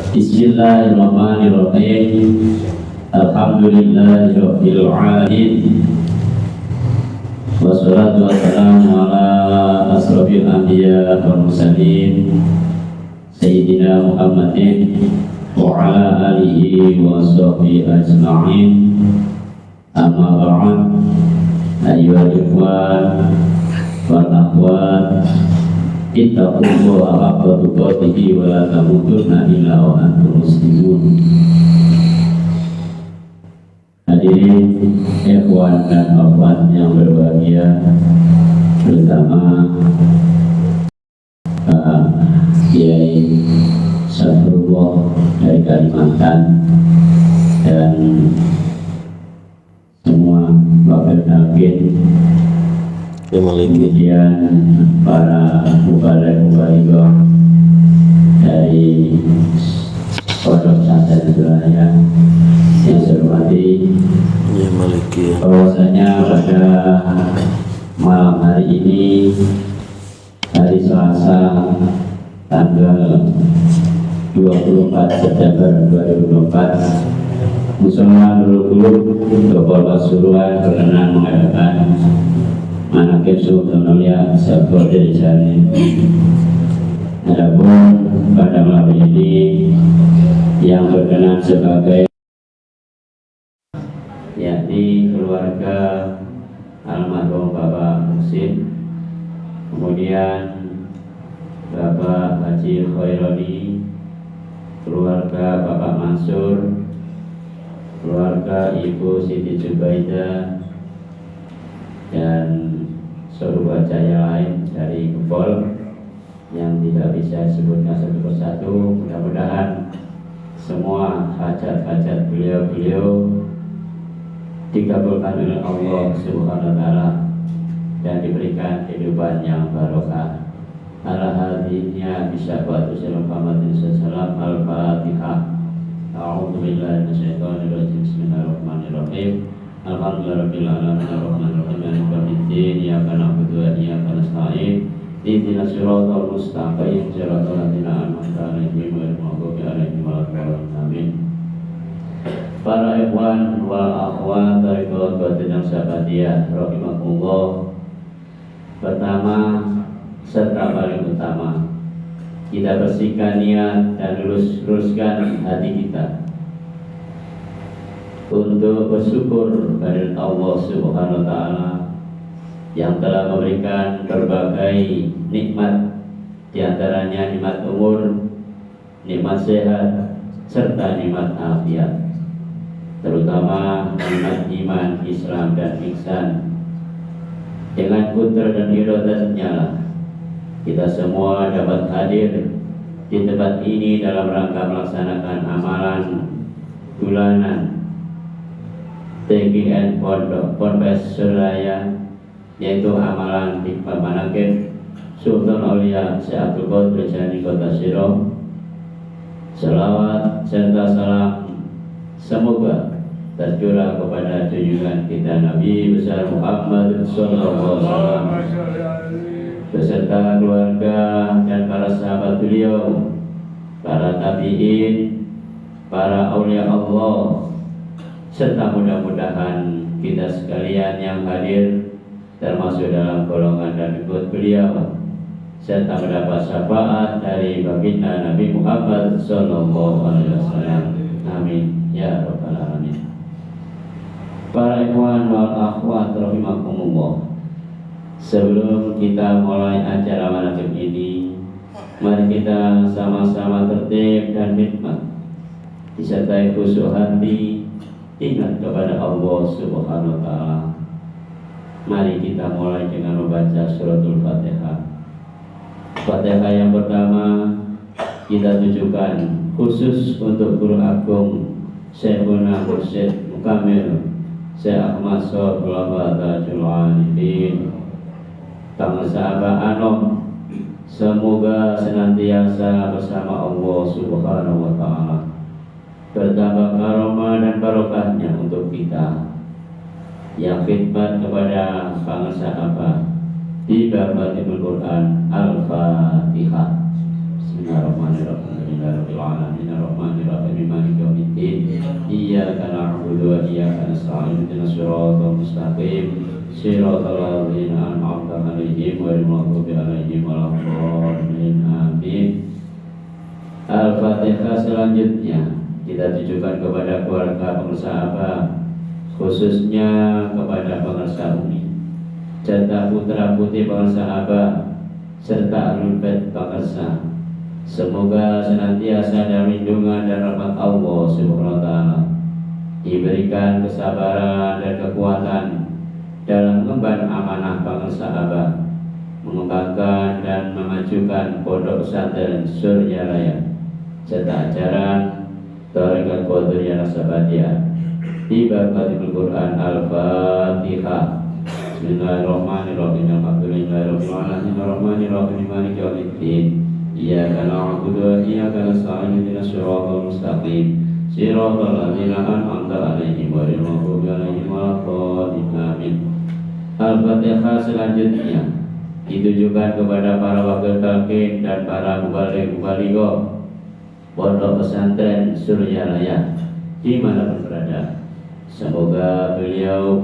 Bismillahirrahmanirrahim. Alhamdulillahirabbil alamin. Wassalatu wassalamu ala asrofil anbiya wal mursalin Sayyidina Muhammadin wa ala alihi wa sahbihi ajma'in. Amma ba'd. Ayyuhal ikhwan wal akhwat, ittaqullaha haqqa tuqatih wa la tamutunna illa wa antum muslimun. Hadirin ikhwan dan akhwat yang berbahagia, terutama Kiai Safrullah dari Kalimantan dan semua wakil talqin, kemudian para mubaligh-mubaligh dari pondok pesantren Suraya yang saya hormati, bahwasanya pada malam hari ini, hari Selasa tanggal 24 September 2024, Musyola Nurul Qulub Dr. Pasuruan berkenan mengadakan manaqib Sultan Aulia Syekh Jalil. Adapun pada malam ini yang berkenan sebagai yakni keluarga almarhum Bapak Muhsin, kemudian Bapak Haji Khaironi, keluarga Bapak Mansur, keluarga Ibu Siti Jubaidah, dan seluruh jaya lain dari Kepol yang tidak bisa disebutkan satu persatu. Mudah-mudahan semua hajat-hajat beliau-beliau dikabulkan oleh Allah Subhanahu wa taala dan diberikan kehidupan yang barokah. Ala hadhihi bisyafaati Muhammadin sallallahu al-Fatihah. A'udzu billahi minasyaitonir rajim. Bismillahirrahmanirrahim. Alhamdulillahirabbil alamin arrahmanir rahim maliki yaumiddin. Iyyaka na'budu wa iyyaka nasta'in. Ihdinas siratal mustaqim siratal ladzina an'amta 'alaihim ghairil maghdubi 'alaihim waladdallin. Amin. Para ikhwan wal akhwat dari keluarga yang sahabatiyah rahimakumullah, pertama serta paling utama, kita bersihkan niat dan luruskan hati kita untuk bersyukur kepada Allah Subhanahu wa taala yang telah memberikan berbagai nikmat, di antaranya nikmat umur, nikmat sehat, serta nikmat afiat, terutama nikmat iman, Islam, dan ihsan. Dengan kudrat dan iradatnya lah kita semua dapat hadir di tempat ini dalam rangka melaksanakan amalan bulanan TGN Ponpes Suraya, yaitu amalan hikmah manaqib Sultan Aulia Syekh Abdul Qadir Jailani Kota Siro. Selawat serta salam semoga tercurah kepada junjungan kita Nabi besar Muhammad sallallahu alaihi wasallam beserta keluarga dan para sahabat beliau, para tabi'in, para aulia Allah, serta mudah-mudahan kita sekalian yang hadir termasuk dalam golongan dan ikut beliau, serta mendapat syafaat dari baginda Nabi Muhammad sallallahu alaihi wasallam. Amin ya rabbal alamin. Para ikhwan wal akhwat rahimakumullah, sebelum kita mulai acara manaqib ini, mari kita sama-sama tertib dan hikmat, disertai khusyuk hati, ingat kepada Allah Subhanahu wa taala. Mari kita mulai dengan membaca suratul Fatihah. Fatihah yang pertama kita tujukan khusus untuk Guru Agung Syekhuna Mursyid Mukamil Syekh Ahmad Sobrullah Tajul Arifin Kang Sahabat Anom, semoga senantiasa bersama Allah Subhanahu wa taala, bertambah karomah dan barokahnya untuk kita yang khidmat kepada para sahabat di Babatul Quran. Al-Fatihah. الدين إياك نعبد وإياك نستعين اهدنا الصراط المستقيم صراط الذين أنعمت عليهم غير المغضوب عليهم ولا الضالين آمين. Al-Fatihah. Selanjutnya kita tujukan kepada keluarga pengusaha Abah, khususnya kepada pengusaha Umi serta putra putri pengusaha Abah serta Ahlul Bait pengusaha. Semoga senantiasa dalam lindungan dan rahmat Allah Subhanahu wa taala, diberikan kesabaran dan kekuatan dalam mengemban amanah pengusaha Abah, mengembangkan dan memajukan pondok pesantren Surya Raya serta ajaran Thariqat Qadiriyah Naksabandiyah di barakatul Quran. Al-Fatihah. Bismillahirrahmanirrahim. Alhamdulillahirrahmanirrahim. Maliki yaumiddin. Iyyaka na'budu wa iyyaka nasta'in ihdinas siratal mustaqim siratal ladzina an'amta 'alaihim ghairil maghdubi 'alaihim waladdallin. Amin. Al-Fatihah. Selanjutnya ditujukan kepada para wakil talqin dan para mubaligh-mubalighoh pondok pesantren Surya Raya dimanapun berada. Semoga beliau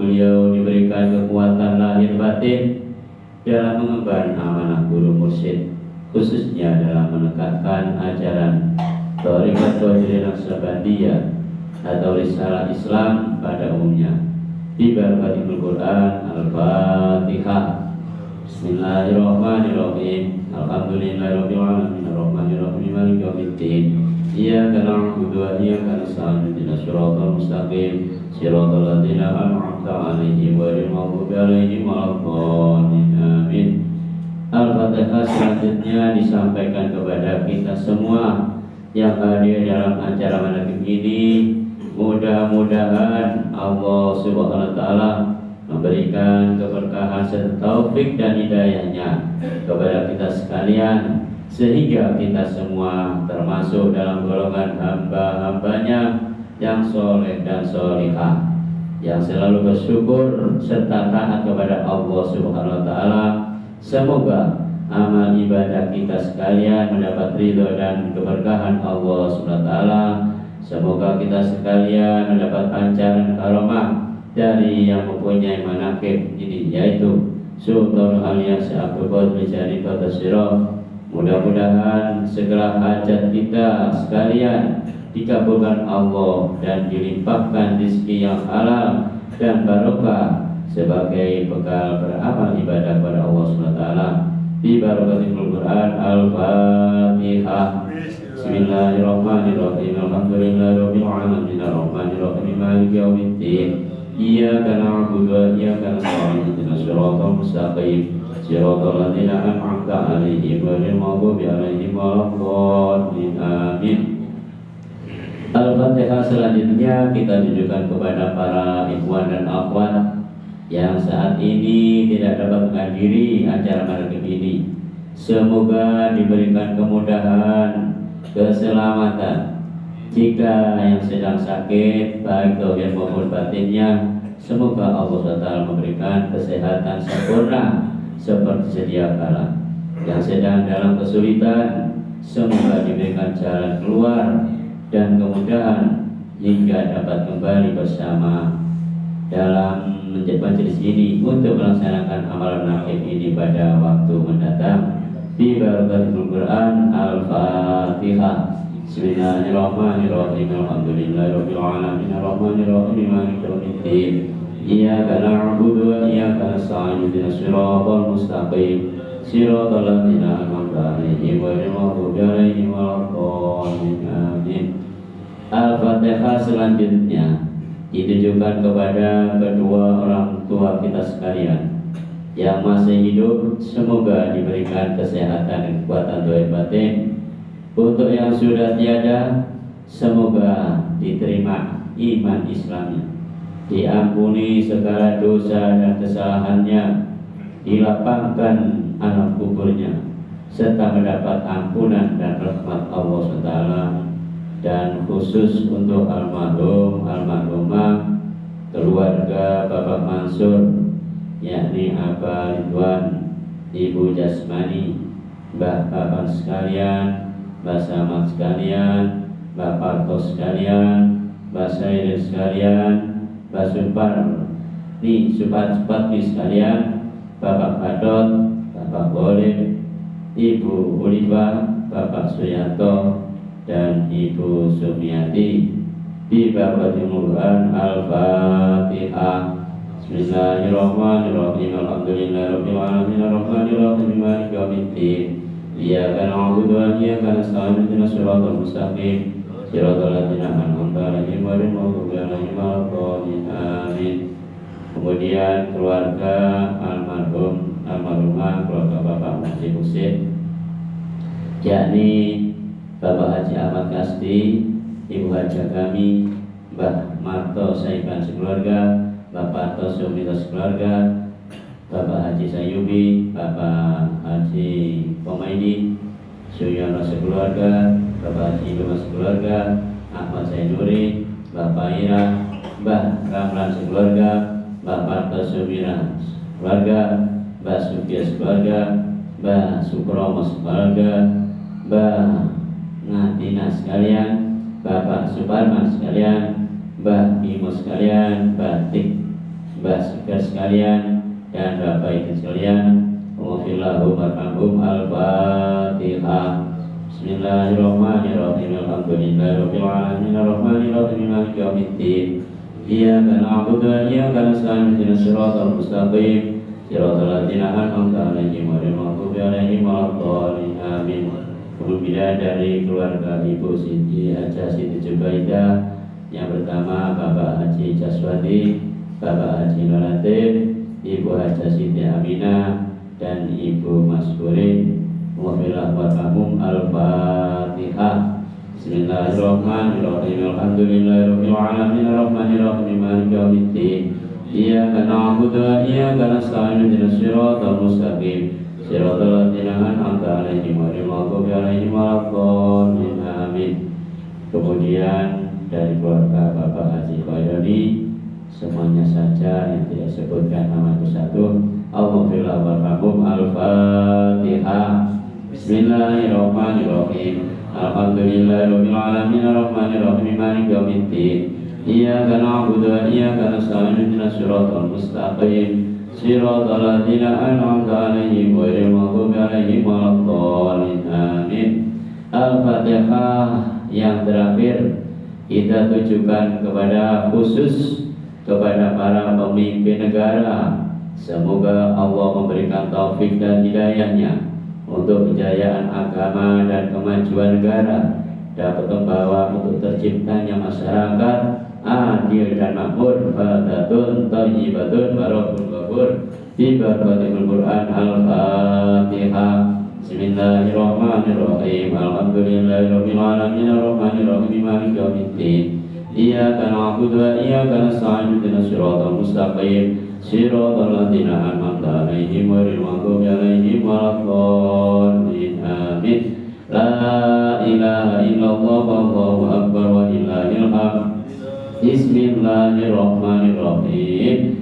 diberikan kekuatan lahir batin dalam mengemban amanah guru mursyid, khususnya dalam menegakkan ajaran Thariqat Qadiriyah Naksabandiyah atau risalah Islam pada umumnya di barakatul Quran. Al-Fatihah. Bismillahirrahmanirrahim. Alhamdulillahirabbil alamin arrahmanirrahim maliki yaumiddin. Iyyaka na'budu wa iyyaka nasta'in ihdinas siratal mustaqim siratal ladzina an'amta 'alaihim ghairil maghdubi 'alaihim waladdallin. Amin. Al-Fatihah. Selanjutnya disampaikan kepada kita semua yang hadir dalam acara manaqib ini. Mudah-mudahan Allah Subhanahu wa taala memberikan keberkahan serta taufik dan hidayahnya kepada kita sekalian, sehingga kita semua termasuk dalam golongan hamba-hambanya yang soleh dan solihah, yang selalu bersyukur serta taat kepada Allah Subhanahu wa taala. Semoga amal ibadah kita sekalian mendapat ridho dan keberkahan Allah Subhanahu wa taala. Semoga kita sekalian mendapat pancaran karomah dari yang mempunyai manaqib ini, yaitu Sultan alias Abdul Qadir Jani Batasirah. Mudah-mudahan segala hajat kita sekalian dikabulkan Allah dan dilimpahkan rezeki yang halal dan barokah sebagai bekal beramal ibadah kepada Allah SWT di barakatul Quran. Al-Fatihah. Bismillahirrahmanirrahim. Alhamdulillahirabbil alamin arrahmanirrahim maliki yaumiddin. Iyyaka na'budu wa iyyaka nasta'in ihdinas siratal mustaqim siratal ladzina an'amta 'alaihim ghairil maghdubi 'alaihim waladdallin. Amin. Al-Fatihah. Selanjutnya kita tujukan kepada para ikhwan dan akhwat yang saat ini tidak dapat menghadiri acara manaqib ini. Semoga diberikan kemudahan, keselamatan. Jika yang sedang sakit baik zahir maupun batinnya, semoga Allah SWT memberikan kesehatan sempurna seperti sedia kala. Yang sedang dalam kesulitan, semoga diberikan jalan keluar dan kemudahan hingga dapat kembali bersama dalam majelis ini untuk melaksanakan amalan manaqib ini pada waktu mendatang di barakatul Quran. Al-Fatihah. Bismillahirrahmanirrahim. Alhamdulillahirabbil alamin arrahmanirrahim maliki yaumiddin. Iyyaka na'budu wa iyyaka nasta'in ihdinas siratal mustaqim siratal ladzina an'amta 'alaihim ghairil maghdubi 'alaihim waladdallin. Amin. Al-Fatihah. Selanjutnya ditujukan kepada kedua orang tua kita sekalian yang masih hidup. Semoga diberikan kesehatan dan kekuatan zahir batin. Untuk yang sudah tiada, semoga diterima iman Islamnya, diampuni segala dosa dan kesalahannya, dilapangkan alam kuburnya, serta mendapat ampunan dan rahmat Allah SWT. Dan khusus untuk almarhum almarhumah keluarga Bapak Mansur, yakni Abah Ridwan, Ibu Jasmani, Mbah Bapak sekalian, Mbah Samad sekalian, Mbah Parto sekalian, Basairin sekalian, Basupar nih cepat-cepat nih sekalian, Bapak Badot, Bapak Boleh, Ibu Uliva, Bapak Suyanto, dan Ibu Sumiati. Di Bapatul Quran Al-Fatihah. Bismillahirrahmanirrahim. Alhamdulillahirabbil alamin arrahmanir rahim maliki yaumiddin. Iyyaka na'budu wa iyyaka nasta'in ihdinas siratal mustaqim siratal ladzina an'amta 'alaihim ghairil maghdubi 'alaihim waladdallin. Amin. Kemudian keluarga almarhumah keluarga Bapak Haji Husin, yakni Bapak Haji Ahmad Kasdi, Ibu Haja kami, Mbah Marto Saiban sekeluarga, Bapak Tosu Mito sekeluarga, Bapak Haji Sayubi, Bapak Haji Pomaidi, Suyono sekeluarga, Bapak Haji Luma sekeluarga, Ahmad Zainuri, Bapak Ira, Mbah Ramlan sekeluarga, Bapak Tosumira sekeluarga, Mbah Sukia sekeluarga, Mbah Sukromo sekeluarga, Mbah Ngatina sekalian, Bapak Suparman sekalian, Mbah Bimo sekalian, Mbah Tik, Mbah Segar sekalian, dan Bapak Ibu sekalian. Alhamdulillah warahmatullahi Al-Fatihah. Bismillahirrahmanirrahim. Alhamdulillahirabbil alamin arrahmanir rahim maliki yaumiddin. Iyyaka na'budu wa iyyaka nasta'in ihdinas siratal mustaqim siratal ladzina an'amta 'alaihim ghairil maghdubi 'alaihim waladdallin. Amin. Kemudian dari keluarga Ibu Siti Haja Siti Jubaidah, yang pertama Bapak Haji Jaswadi, Bapak Haji Nolatif, Ibu Haja Siti Aminah, dan Ibu Maskurin. Wabillahi warahmatullahi Al-Fatihah. Bismillahirrahmanirrahim. Alhamdulillahirabbil alamin arrahmanir rahim maliki yaumiddin. Iyyaka na'budu wa iyyaka nasta'in ihdinas siratal mustaqim siratal ladzina an'amta 'alaihim ghairil maghdubi 'alaihim waladdallin. Amin. Kemudian dari keluarga Bapak Haji Khaironi, semuanya saja yang tidak sebutkan nama satu. Alhamdulillah warahmatullahi Al-Fatihah. Bismillahirrahmanirrahim. Alhamdulillahirabbil alamin arrahmanir rahim maliki yaumiddin. Iyyaka na'budu wa iyyaka nasta'in ihdinas siratal mustaqim siratal ladzina an'amta 'alaihim ghairil maghdubi 'alaihim waladdallin. Amin. Al-Fatihah yang terakhir kita tujukan kepada khusus kepada para pemimpin negara. Semoga Allah memberikan taufik dan hidayahnya untuk kejayaan agama dan kemajuan negara, dapat membawa untuk terciptanya masyarakat adil dan makmur, badatun thayyibatun barakun ghafur. Bi barakatil Quran Al-Fatihah. Bismillahirrahmanirrahim. Alhamdulillahirabbil alamin arrahmanir rahim maliki yaumiddin. Iyyaka na'budu wa iyyaka nasta'in ihdinas siratal mustaqim siratal ladzina an'amta 'alaihim ghairil maghdubi 'alaihim waladdallin. Amin. La ilaha illallah wallahu akbar wa lillahil hamd. Bismillahirrahmanirrahim.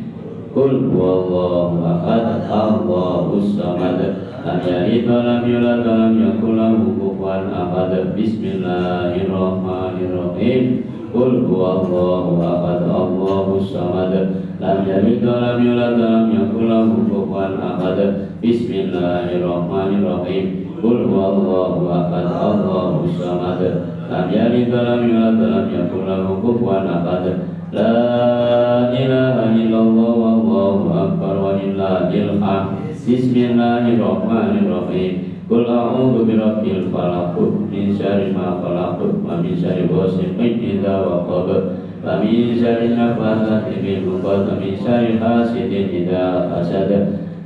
Qul huwallahu ahad, Allahus samad, lam yalid wa lam yulad wa lam yakul lahu kufuwan ahad. Bismillahirrahmanirrahim. Qul huwallahu ahad, Allahus samad, lam yalid wa lam yulad wa lam yakul lahu kufuwan ahad. Bismillahirrahmanirrahim. Qul huwallahu ahad, Allahus samad, lam yalid wa lam yulad wa lam yakul lahu kufuwan ahad. La ilaha illallah wallahu akbar wa lillahil hamd. Bismillahirrahmanirrahim. Qul a'udzu birabbil falaq min syarri ma khalaq wa min syarri ghasiqin idza waqab wa min syarri nafathati fil 'uqad wa min syarri hasidin idza hasad.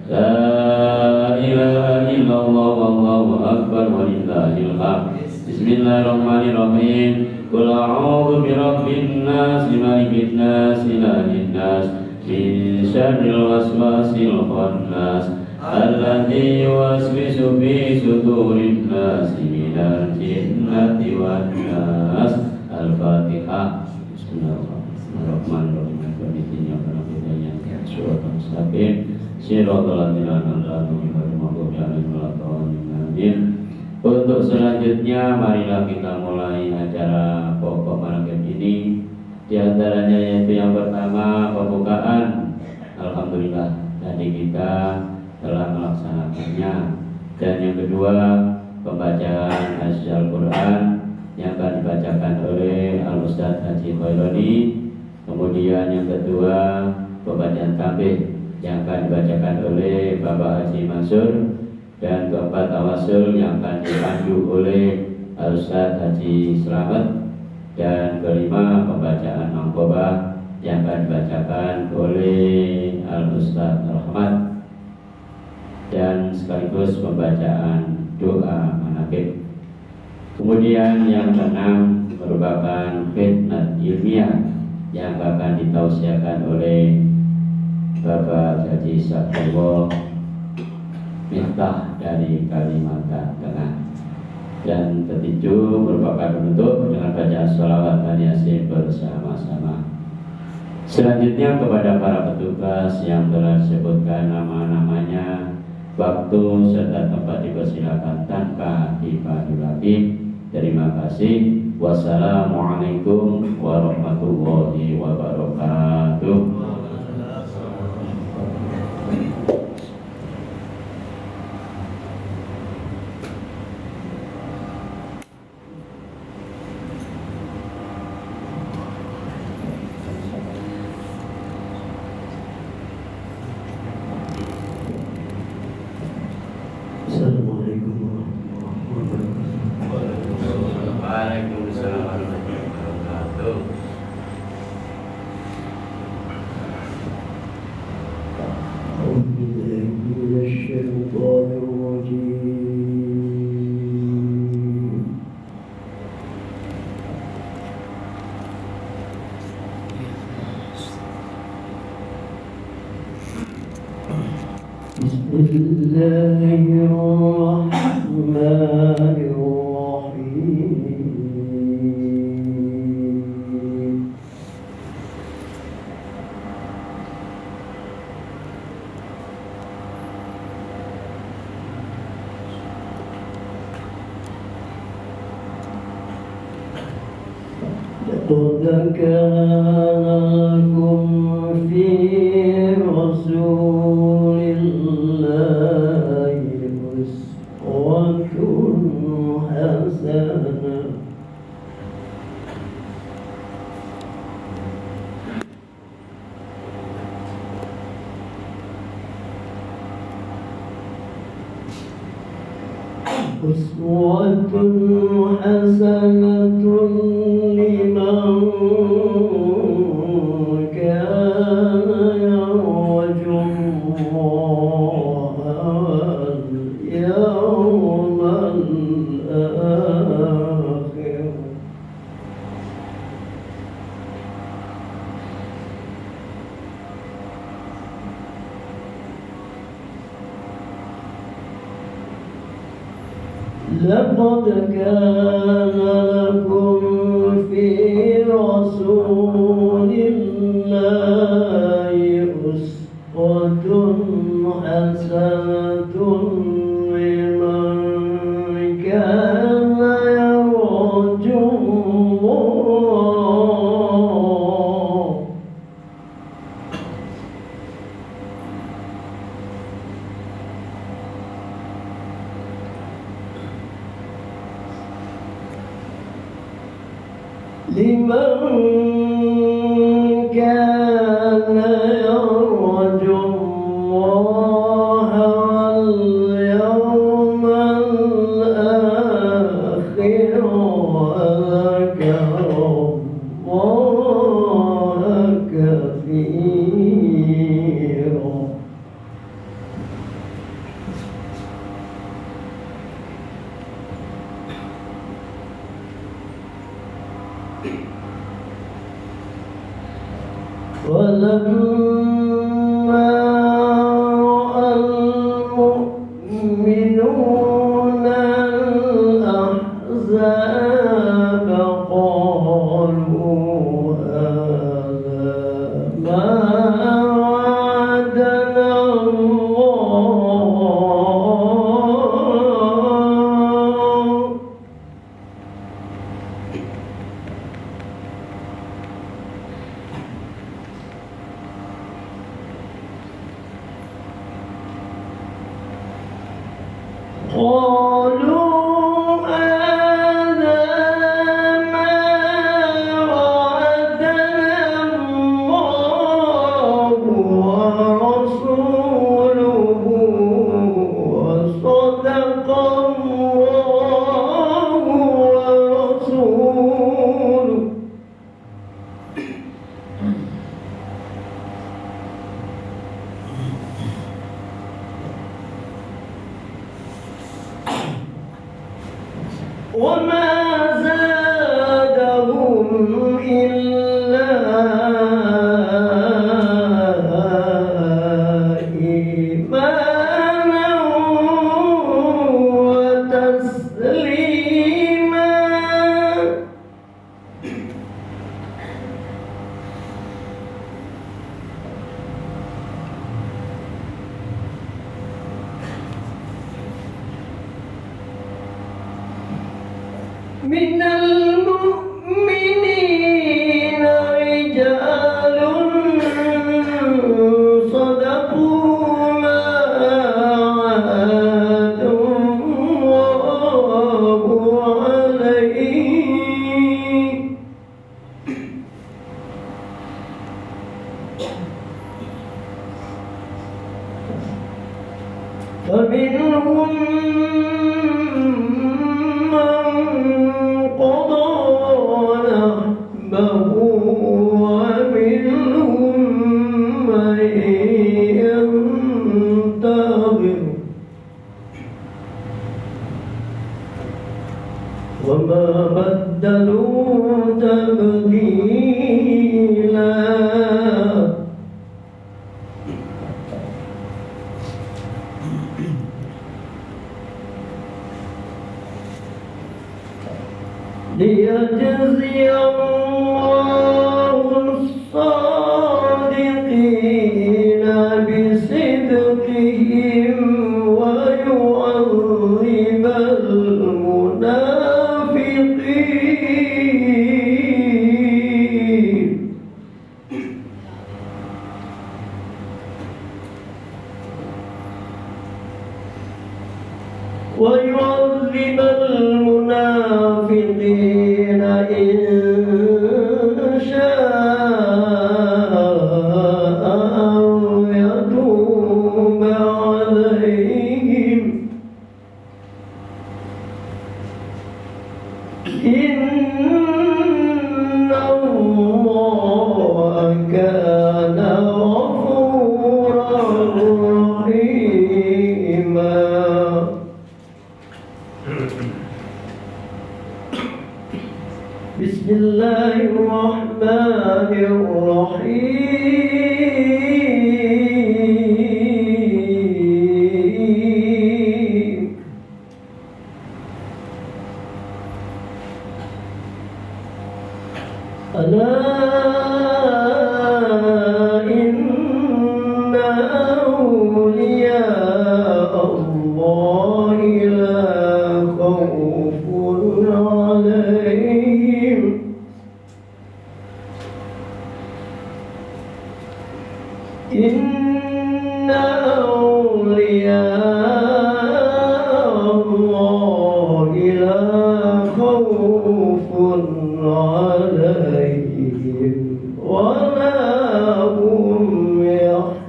La ilaha illallah wallahu akbar wa lillahil hamd. Bismillahirrahmanirrahim. Qul a'udzu birabbin nas malikin nas ilahin nas min syarril waswasil khannas alladzi yuwaswisu fi sudurin nas minal jinnati wan nas. Al-Fatihah. Bismillahirrahmanirrahim. Kami akan menyanyikan surat Al-Mustaqim siratal ladzina an'amta 'alaihim ghairil maghdubi 'alaihim waladdallin. Untuk selanjutnya marilah kita mulai acara pokok malam ini Di antaranya yaitu yang pertama pembukaan, alhamdulillah tadi kita telah melaksanakannya. Dan yang kedua pembacaan Al-Quran yang akan dibacakan oleh Al-Ustadz Haji Khaironi. Kemudian yang kedua pembacaan tampih yang akan dibacakan oleh Bapak Haji Mansur. Dan keempat tawasul yang akan dipandu oleh Al-Ustadz Haji Slamet. Dan kelima pembacaan mangkobah yang akan dibacakan oleh Al-Ustadz Rahmat. Dan sekaligus pembacaan doa manakib. Kemudian yang keenam merupakan khidmat ilmiah yang akan ditausiahkan oleh Bapak Haji Saifullah Miftah dari Kalimantan Tengah. Dan ketujuh merupakan penutup dengan bacaan sholawat dan yasin bersama-sama. Selanjutnya kepada para petugas yang telah disebutkan nama-namanya, waktu serta tempat dipersilakan tanpa dipandu lagi. Terima kasih. Wassalamualaikum warahmatullahi wabarakatuh. Assalamualaikum warahmatullahi wabarakatuh. Waalaikumsalam warahmatullahi wabarakatuh. أعوذ بالله من الشيطان الرجيم. بسم الله الرحمن الرحيم. لقد كان لكم في رسول الله أسوة حسنة لمن كان يرجو الله واليوم الآخر. لقد كان لكم في رسول الله أسوة حسنة لمن كان يرجو الله واليوم الآخر وذكر الله كثيرا. ولما رأى المؤمنون الأحزاب قالوا هذا ما وعدنا الله وما زادهم إلا إيمانا وتسليما من المؤمنين رجال صدقوا ما عاهدوا الله عليه فمنهم وما بدلوا تبديلا ليجزي الله الصادقين بصدقهم ويعذب المنافقين ويعذب المنافقين إن شاء أو يتوب عليهم إن الله كان غفورا رحيما بسم الله الرحمن الرحيم ألا إن أولياء الله لا خوف عليهم إن أولياء الله لا خوف عليهم ولا هم يحزنون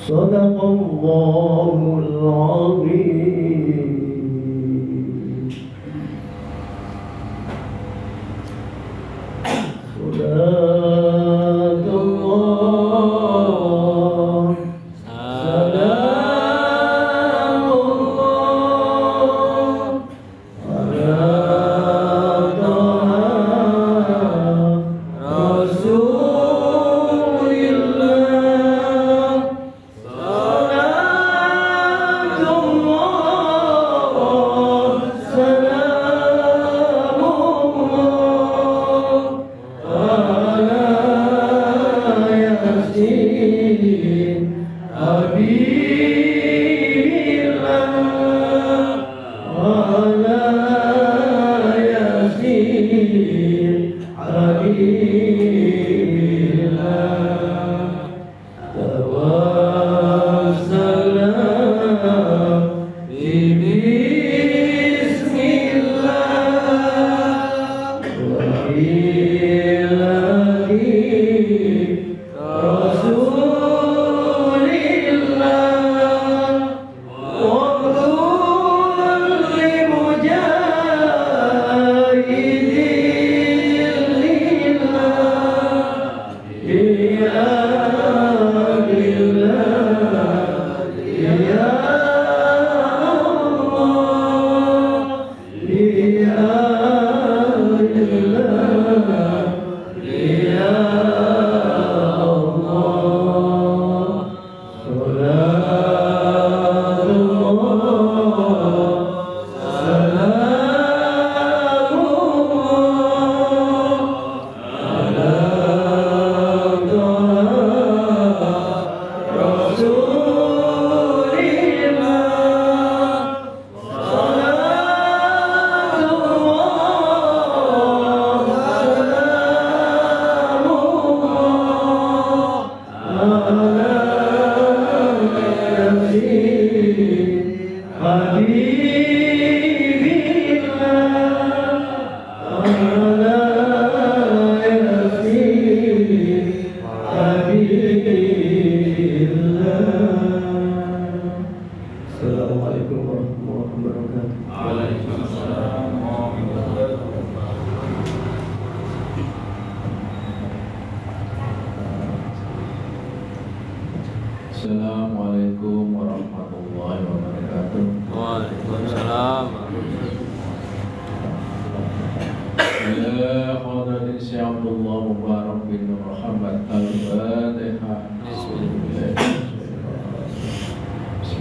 صدق الله العظيم صلاة الله سلام الله على طه رسول الله صلاة الله سلام الله على ياسين حبيب الله على ياسين حبيب الله توسلنا بسم الله رسول الله وكل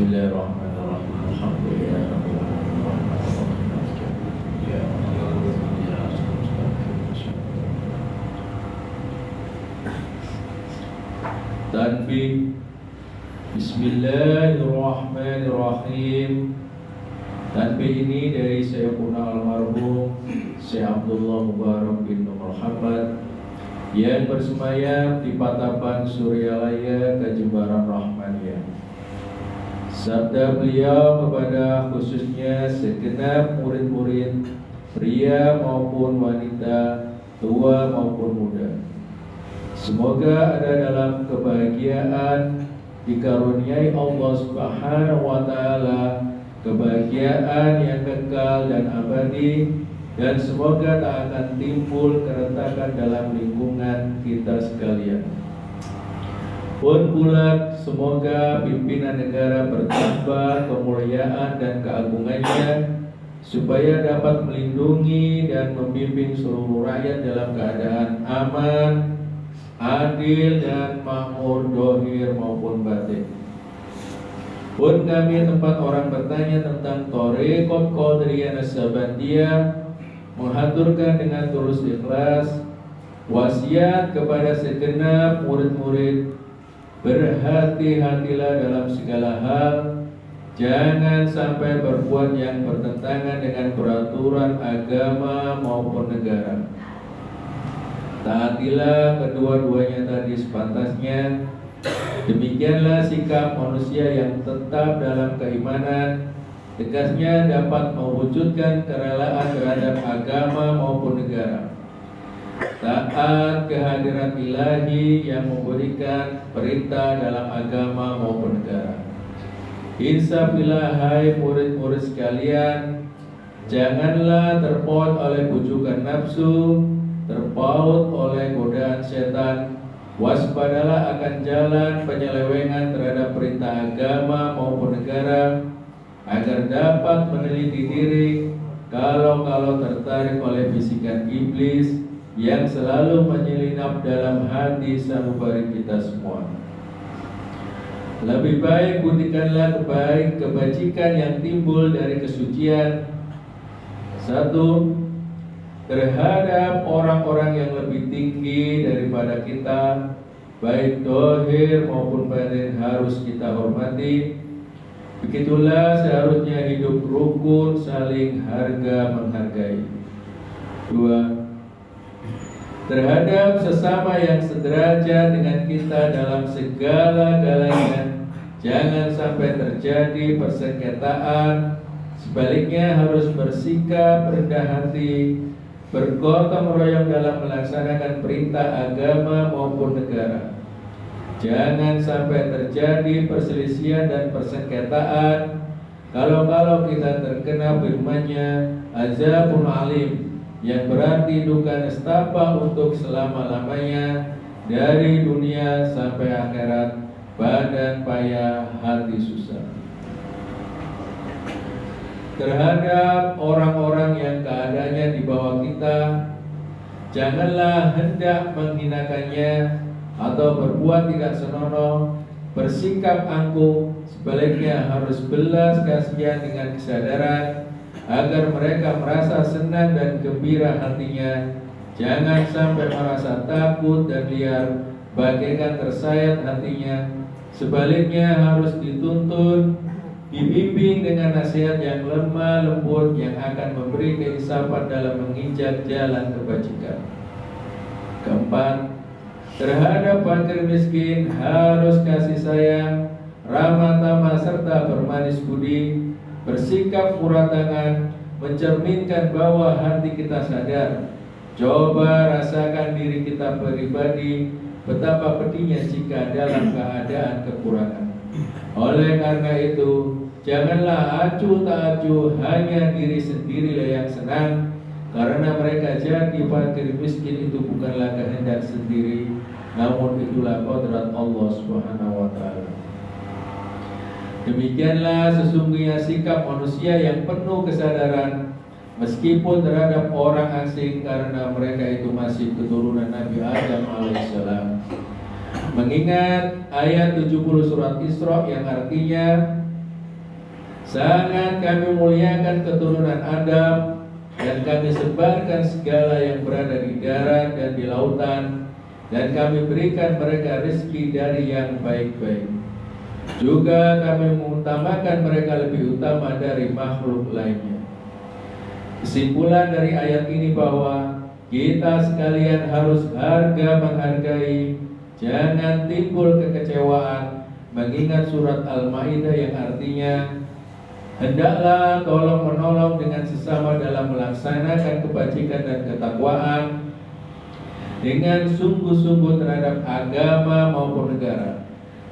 Bismillahirrahmanirrahim. Alhamdulillah. Tanbih. Bismillahirrahmanirrahim. Tanbih ini dari Syekhuna almarhum Syekh Abdullah Mubarak bin Muhammad yang bersemayam di Patapan Suryalaya, Kejembaran Rahmaniyah. Sabda beliau kepada khususnya segenap murid-murid, pria maupun wanita, tua maupun muda. Semoga ada dalam kebahagiaan, dikaruniai Allah Subhanahu wa Ta'ala kebahagiaan yang kekal dan abadi, dan semoga tak akan timbul keretakan dalam lingkungan kita sekalian. Pun pula semoga pimpinan negara bertambah kemuliaan dan keagungannya, supaya dapat melindungi dan membimbing seluruh rakyat dalam keadaan aman, adil dan makmur dohir maupun batin. Pun kami tempat orang bertanya tentang Thariqat Qadiriyah Naksabandiyah, mengaturkan dengan tulus ikhlas wasiat kepada segenap murid-murid, berhati-hatilah dalam segala hal, jangan sampai berbuat yang bertentangan dengan peraturan agama maupun negara. Taatilah kedua-duanya tadi sepantasnya. Demikianlah sikap manusia yang tetap dalam keimanan, tegasnya dapat mewujudkan kerelaan terhadap agama maupun negara. Taat kehadirat ilahi yang memberikan perintah dalam agama maupun negara. Insafillah hai murid-murid sekalian, janganlah terpaut oleh bujukan nafsu, terpaut oleh godaan setan. Waspadalah akan jalan penyelewengan terhadap perintah agama maupun negara, agar dapat meneliti diri kalau tertarik oleh bisikan iblis yang selalu menyelinap dalam hati sanubari kita semua. Lebih baik buktikanlah kebajikan yang timbul dari kesucian. 1. Terhadap orang-orang yang lebih tinggi daripada kita, baik dohir maupun batin, harus kita hormati. Begitulah seharusnya hidup rukun, saling harga menghargai. 2. Terhadap sesama yang sederajat dengan kita dalam segala-galanya, jangan sampai terjadi persengketaan. Sebaliknya harus bersikap rendah hati, bergotong royong dalam melaksanakan perintah agama maupun negara. Jangan sampai terjadi perselisihan dan persengketaan. Kalau kita terkena firman-Nya, azabun alim, yang berarti duka nestapa untuk selama-lamanya, dari dunia sampai akhirat, badan payah, hati susah. Terhadap orang-orang yang keadaannya di bawah kita, janganlah hendak menghinakannya atau berbuat tidak senonoh, bersikap angkuh. Sebaliknya harus belas kasihan dengan kesadaran, agar mereka merasa senang dan gembira hatinya. Jangan sampai merasa takut dan liar, bagaikan tersayat hatinya. Sebaliknya harus dituntun, dibimbing dengan nasihat yang lemah lembut, yang akan memberi keinsapan dalam menginjak jalan kebajikan. 4. Terhadap fakir miskin harus kasih sayang, ramah tamah serta bermanis budi, bersikap murah tangan, mencerminkan bahwa hati kita sadar. Coba rasakan diri kita pribadi, betapa pedihnya jika dalam keadaan kekurangan. Oleh karena itu, janganlah acuh tak acuh, hanya diri sendirilah yang senang, karena mereka jadi fakir miskin itu bukanlah kehendak sendiri, namun itulah qadrat Allah Subhanahu wa Ta'ala. Demikianlah sesungguhnya sikap manusia yang penuh kesadaran, meskipun terhadap orang asing, karena mereka itu masih keturunan Nabi Adam alaihissalam. Mengingat ayat 70 surat Isra yang artinya, Sangat kami muliakan keturunan Adam, dan kami sebarkan segala yang berada di darat dan di lautan, dan kami berikan mereka rezeki dari yang baik-baik. Juga kami mengutamakan mereka lebih utama dari makhluk lainnya. Kesimpulan dari ayat ini bahwa kita sekalian harus menghargai, jangan timbul kekecewaan, mengingat surat Al-Maidah yang artinya hendaklah tolong menolong dengan sesama dalam melaksanakan kebajikan dan ketakwaan dengan sungguh-sungguh terhadap agama maupun negara.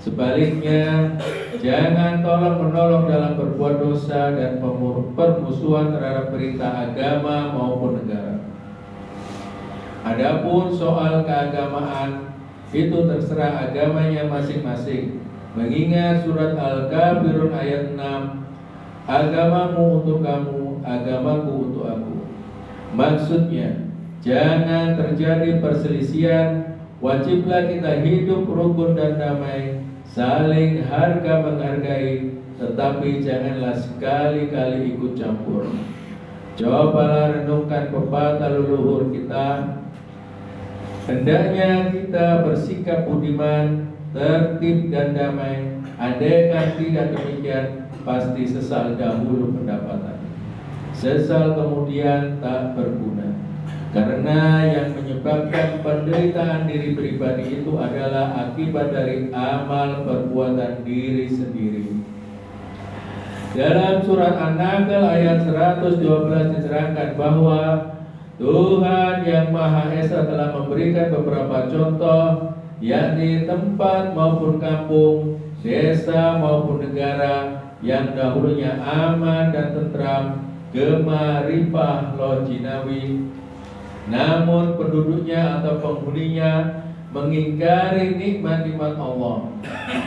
Sebaliknya, jangan tolong menolong dalam berbuat dosa dan permusuhan terhadap perintah agama maupun negara. Adapun soal keagamaan, itu terserah agamanya masing-masing. Mengingat surat Al-Kafirun ayat 6, agamamu untuk kamu, agamaku untuk aku. Maksudnya, jangan terjadi perselisihan, wajiblah kita hidup rukun dan damai, saling menghargai, tetapi janganlah sekali-kali ikut campur. Cobalah renungkan pepatah leluhur kita. Hendaknya kita bersikap budiman, tertib dan damai. Andaikan tidak demikian, pasti sesal dahulu pendapatan, sesal kemudian tak berguna. Karena yang menyebabkan penderitaan diri pribadi itu adalah akibat dari amal perbuatan diri sendiri. Dalam surat An-Nahl ayat 112 diterangkan bahwa Tuhan yang Maha Esa telah memberikan beberapa contoh, yakni tempat maupun kampung, desa maupun negara yang dahulunya aman dan tentram, gema, ripah, lojinawi. Namun penduduknya atau penghuninya mengingkari nikmat-nikmat Allah,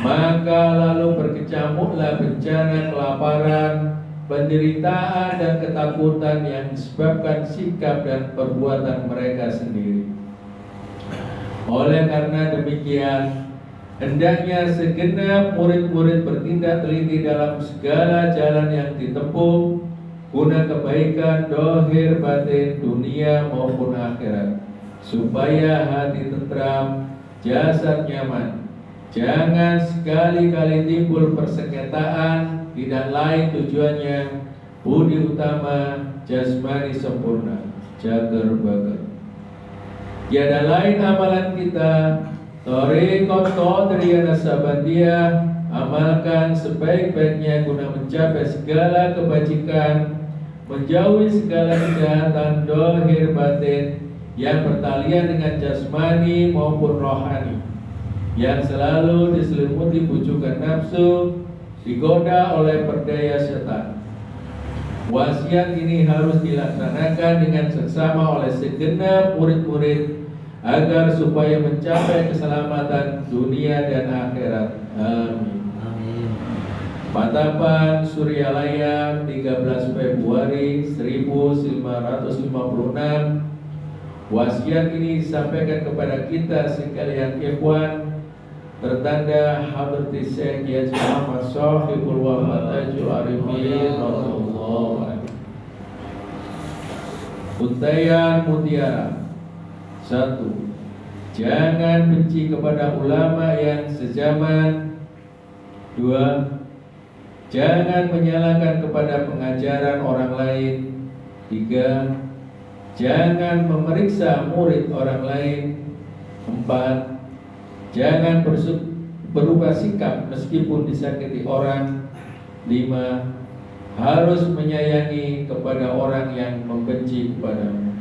maka lalu berkecamuklah bencana kelaparan, penderitaan dan ketakutan yang disebabkan sikap dan perbuatan mereka sendiri. Oleh karena demikian, hendaknya segenap murid-murid bertindak teliti dalam segala jalan yang ditempuh guna kebaikan dohir batin dunia maupun akhirat, supaya hati tentram, jasad nyaman. Jangan sekali-kali timbul persengketaan, tidak lain tujuannya budi utama, jasmani sempurna, jager bager. Tiada lain amalan kita, Thariqat Qadiriyah Nasabandiyah, amalkan sebaik-baiknya guna mencapai segala kebajikan, menjauhi segala kejahatan dohir batin yang bertalian dengan jasmani maupun rohani, yang selalu diselimuti bujukan nafsu, digoda oleh perdaya setan. Wasiat ini harus dilaksanakan dengan seksama oleh segenap murid-murid agar supaya mencapai keselamatan dunia dan akhirat. Amin. Patapan Suryalaya 13 Februari 1556. Wasiat ini disampaikan kepada kita sekalian ikhwan, tertanda Hadrati Syekh Haji Muhammad Shahibul Wafat Tajul Arifin radhiyallahu anhu. Untayan mutiara. 1. Jangan benci kepada ulama yang sezaman. 2. Jangan menyalahkan kepada pengajaran orang lain. 3. Jangan memeriksa murid orang lain. 4. Jangan berubah sikap meskipun disakiti orang. 5. Harus menyayangi kepada orang yang membenci kepadamu.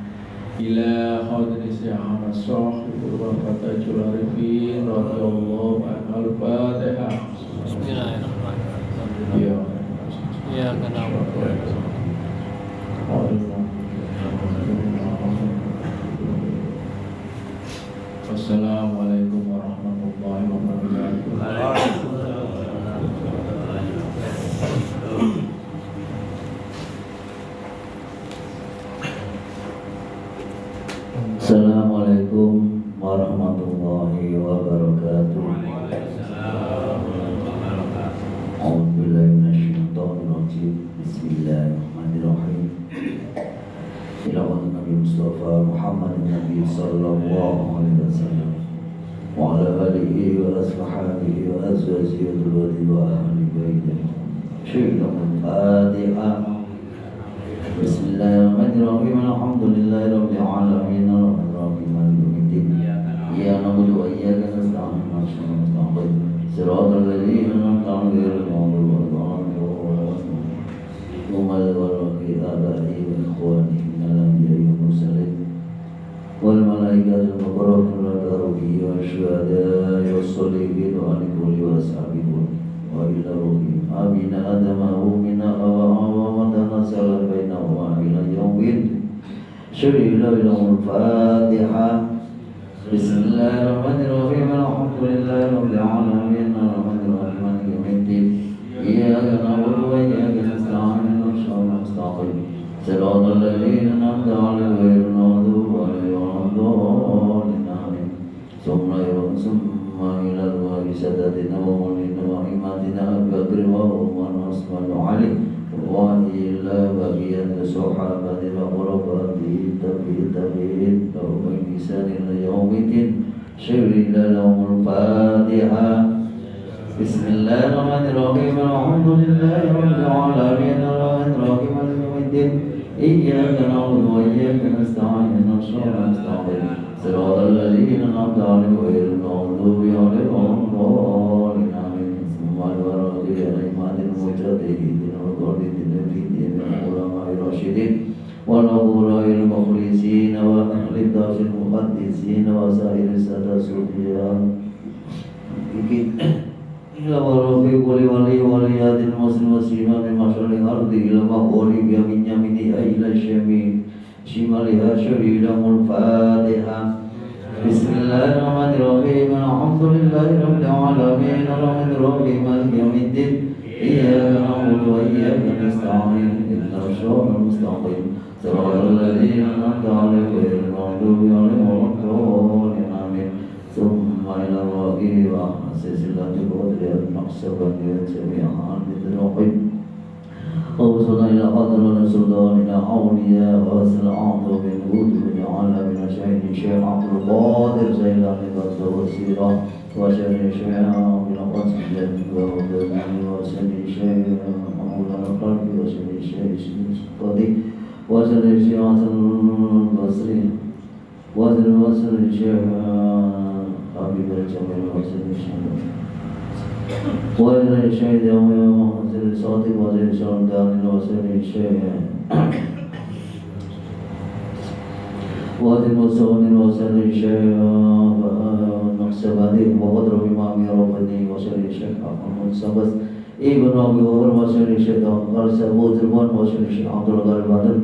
Ila hadri Syekh Ahmad Shahibul Wafat Tajul Arifin radhiyallahu anhu. Al-Fatihah. Bismillahirrahmanirrahim. Ya kenapa? Wassalamualaikum warahmatullahi wabarakatuh. Assalamualaikum warahmatullahi wabarakatuh. A'udzubillahi minasyaitonir rajim. المصطفى محمد النبي صلى الله عليه وسلم وعلى آله وأصحابه وأزواجه وذريته وأهل بيته. شهدهم الفاتحة. بسم الله الرحمن الرحيم. الحمد لله رب العالمين الرحمن الرحيم مالك يوم الدين. إياك نعبد وإياك نستعين اهدنا المستقيم صراط الذين أنعمت عليهم غير المغضوب عليهم ولا الضالين. ثم الورق آبائي وإخواني من الأنبياء والمرسلين والملائكة المقربين والأنبياء والشهداء والصالحين وعن كل وأصحابه وإلى روحهم آمين آدم ومنا وتناسل بينهما إلى يوم الدين. شهد لهم الفاتحة. بسم الله الرحمن الرحيم. الحمد لله رب العالمين الرحمن الرحيم مالك يوم الدين. إياك نعبد وإياك نستعين اهدنا المستقيم صراط الذين أنعمت عليهم غير المغضوب عليهم ولا الضالين آمين. ثم إلى الله سادتنا ومولانا وإمامنا أبي بكر وعمر وعثمان وعلي وإلى بقية الصحابة وقرابته التابعين لهم بإحسان إلى يوم الدين. شهد لهم الفاتحة. بسم الله الرحمن الرحيم. الحمد لله رب العالمين الرحمن الرحيم مالك يوم الدين. إياك نعبد وإياك نستعين اهدنا الصراط المستقيم صراط الذين أنعمت عليهم غير المغضوب عليهم ولا الضالين آمين. ثم الورق الأئمة المجتهدين والقائدين في دين العلماء الراشدين والغراء المخلصين وأهل الدرس المقدسين وسائر السادة الصوفياء إلى ورفيق ولي وليات المسلم والسلمان من مشرق الأرض إلى مغرب من يمينها إلى شمالها. شهد لهم الفاتحة. بسم الله الرحمن الرحيم. الحمد لله رب العالمين الرحمن الرحيم مالك يوم الدين. إياك نعبد وإياك نستعين اهدنا الصراط المستقيم صراط الذين أنعمت عليهم غير المغضوب عليهم ولا الضالين آمين. ثم إلى الله سلسلة القدر المقصبة جميعا بالرحيم. وصلنا إلى قدر السلطان إلى أولياء وصل أعظم من وجود على من شهيد الشيخ عبد القادر زيلان قد وسيرة وشهيد الشيخ من قصد وهدى وشهيد الشيخ مولانا القلب وشهيد الشيخ الصفاتي وشهيد الشيخ حسن البصري وصل الشيخ حبيب الجميل وصل الشيخ وإلى الشيخ يوم وزير الصادق وزير الشرطان وزير الشيخ وزير المصون وزير الشيخ نقصباني وقدر إمام ربني وزير الشيخ محمد سبس ابن أبي بكر وزير الشيخ قرص بوزرمان وزير الشيخ عبد الغالب بدر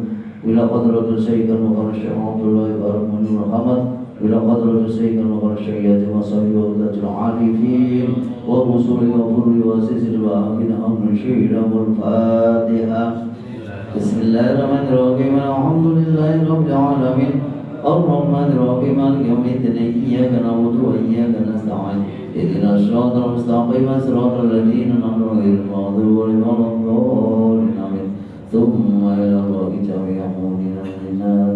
إلى قدرة الشيخ المقام الشيخ عبد الله بن محمد إلى قدرة الشيخ المقام الشيخ وصحبه وذات العارفين ورسل وفر وسلسل وأمين أمر شهد لهم الفاتحة. بسم الله الرحمن الرحيم. الحمد لله رب العالمين الرحمن الرحيم مالك يوم الدين. إياك نعبد وإياك نستعين اهدنا الصراط المستقيم صراط الذين أنعمت عليهم غير المغضوب عليهم ولا الضالين آمين. ثم إلى الله جميعهم من النار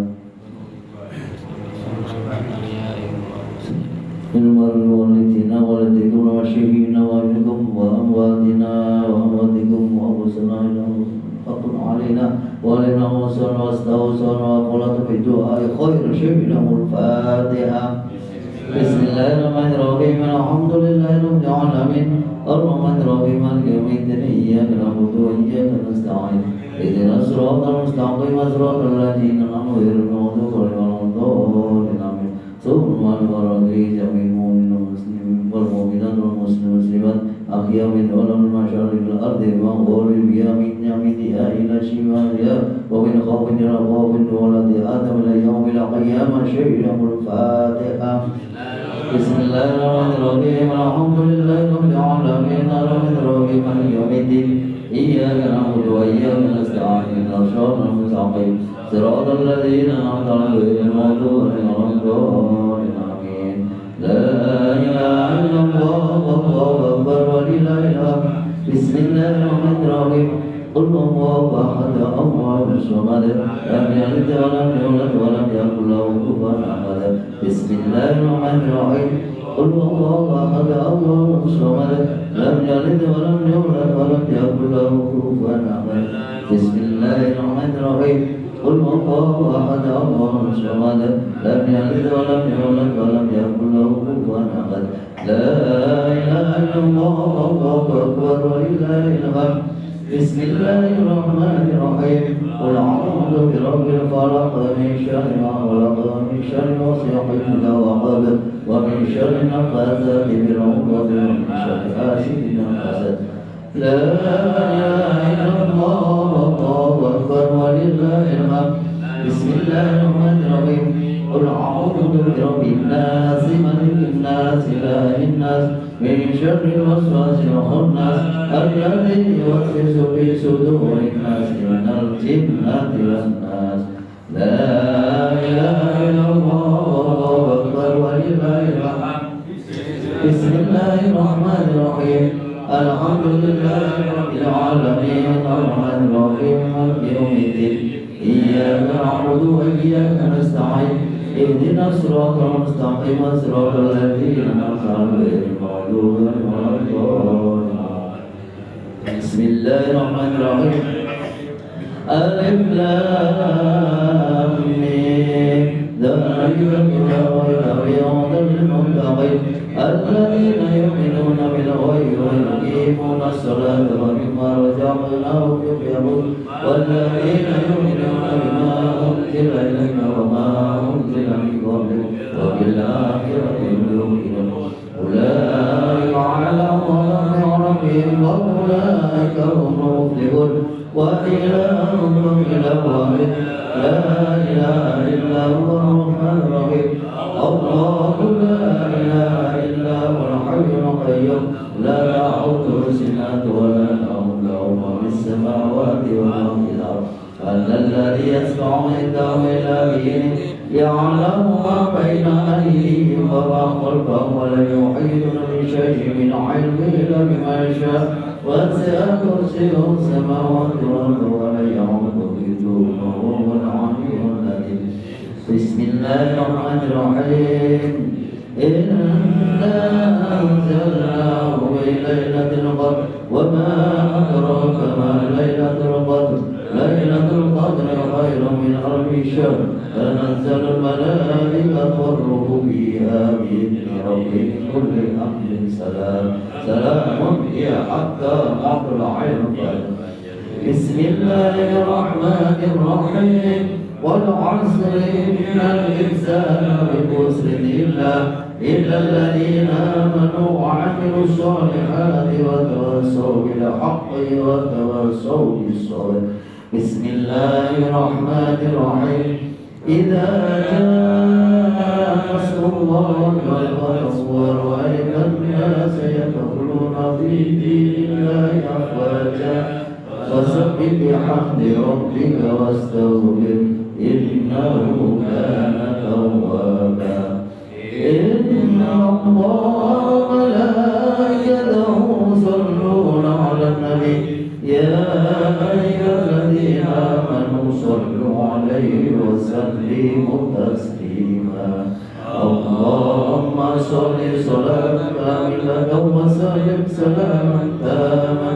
المرء والدينا والديكم وشهينا وأهلكم وأمواتنا وأمواتكم وأبوسنا حق علينا ولنا وصل واستوصل وقلت بالدعاء خير شهد لهم الفاتحة. بسم الله الرحمن الرحيم. الحمد لله رب العالمين الرحمن الرحيم مالك يوم الدين. إياك نعبد وإياك نستعين اهدنا الصراط المستقيم صراط الذين أنعمت غير المغضوب عليهم ولا الضالين آمين. ثم الورق جميع المؤمنين والمسلمين والمؤمنات والمسلمين والمسلمات أحياء من علم مشارق الأرض ومغربها من يمينها إلى شمالها ومن خوف إلى خوف ولد آدم إلى يوم القيامة. شهد لهم الفاتحة. بسم الله الرحمن الرحيم. الحمد لله رب العالمين الرحمن الرحيم مالك يوم الدين. إياك نعبد وإياك نستعين اهدنا الصراط المستقيم صراط الذين أنعمت عليهم غير المغضوب عليهم ولا الضالين آمين. لا إله إلا الله والله أكبر ولله الحمد. بسم الله الرحمن الرحيم. قل هو أحد الله الصمد لم يلد ولم يولد ولم يكن له كفوا أحد بسم الله الرحمن الرحيم قل هو أحد الله الصمد لم يلد ولم يولد ولم يكن له كفوا أحد بسم الله الرحمن الرحيم قل هو أحد الله الصمد لم يلد ولم يولد ولم يكن له كفوا أحد لا إله إلا الله والله أكبر ولله الحمد بسم الله الرحمن الرحيم قل أعوذ برب الفلق من شر ما خلق ومن شر غاسق إذا وقب ومن شر النفاثات في العقد ومن شر حاسد إذا حسد لا إله إلا الله والله أكبر ولله الحمد بسم الله الرحمن الرحيم قل أعوذ برب الناس ملك الناس إله الناس من شر الوسواس الخناس الذي يوسوس في صدور الناس من الجنة والناس لا إله إلا الله والله أكبر ولله الحمد بسم الله الرحمن الرحيم الحمد لله رب العالمين الرحمن الرحيم مالك يوم الدين إياك نعبد وإياك نستعين اهدنا الصراط المستقيم صراط الذين أنعمت عليهم غير المغضوب عليهم. بسم الله الرحمن الرحيم ألف لام ميم ذلك الكتاب لا ريب للمتقين الذين يؤمنون بالغيب ويقيمون الصلاة ومما رزقناهم ينفقون والذين يؤمنون بما أنزل إليك وما أنزل من قبلك وبالآخرة يوقنون أولئك على هدى من ربهم وأولئك هم المفلحون وإلهكم إله واحد لا إله إلا هو الرحمن الرحيم الله لا إله إلا هو الحي القيوم لا تأخذه سنة ولا نوم له ما في السماوات وما في الأرض الذي يسمع عنده إلى بإذنه يعلم ما بين أيديهم وما خلفهم ولا يحيطون بشيء من علمه إلا بما يشاء وسع كرسيه السماوات والأرض ولا يعوده حفظهما وهو العلي العظيم بسم الله الرحمن الرحيم إنا أنزلناه في ليلة القدر وما أدراك ما ليلة القدر ليلة القدر خير من ألف شهر تنزل الملائكة والروح فيها بإذن ربهم كل أمر سلام هي حتى مطلع الفجر بسم الله الرحمن الرحيم والعصر إن الإنسان بخسر إلا الذين آمنوا وعملوا الصالحات وتواصوا بالحق وتواصوا بالصبر بسم الله الرحمن الرحيم إذا جاء نصر الله والفتح ورأيت الناس يدخلون في دين الله أفواجا فسبح بحمد ربك واستغفر إنه كان توابا إن الله وملائكته يصلون على النبي يا أيها الذين آمنوا صلوا عليه وسلموا تسليما اللهم صل صلاة كاملة وسلم سلاما تاما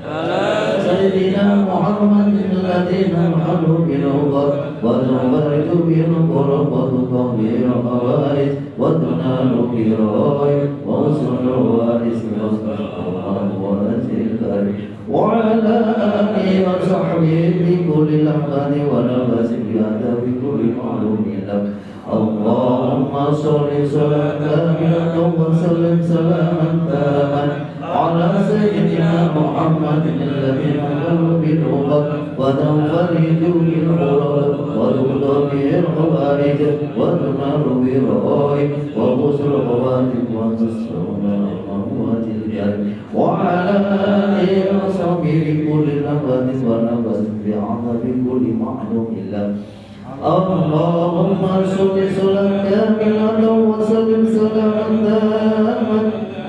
على سيدنا محمد الذي ننحل بالعقد ونبارك بالقرب وتطهر الخوارج وتنال بالرائب ووصل الوارث وعلى آله وصحبه بكل لمحة ونفس بأدب كل معلوم لك اللهم صل صلاة كاملة وسلم سلاما تاما على سيدنا محمد الذي نحل بالعقد وننفرد بالقرب وتقضى به الخوارج وتنال بالرائب وغسل الخواتم وتسلم الأموات الجنة وعلى آله وصحبه بكل نفس ونفس بعظم كل معلوم لك اللهم صل صلاة كاملة وسلم سلاما تاما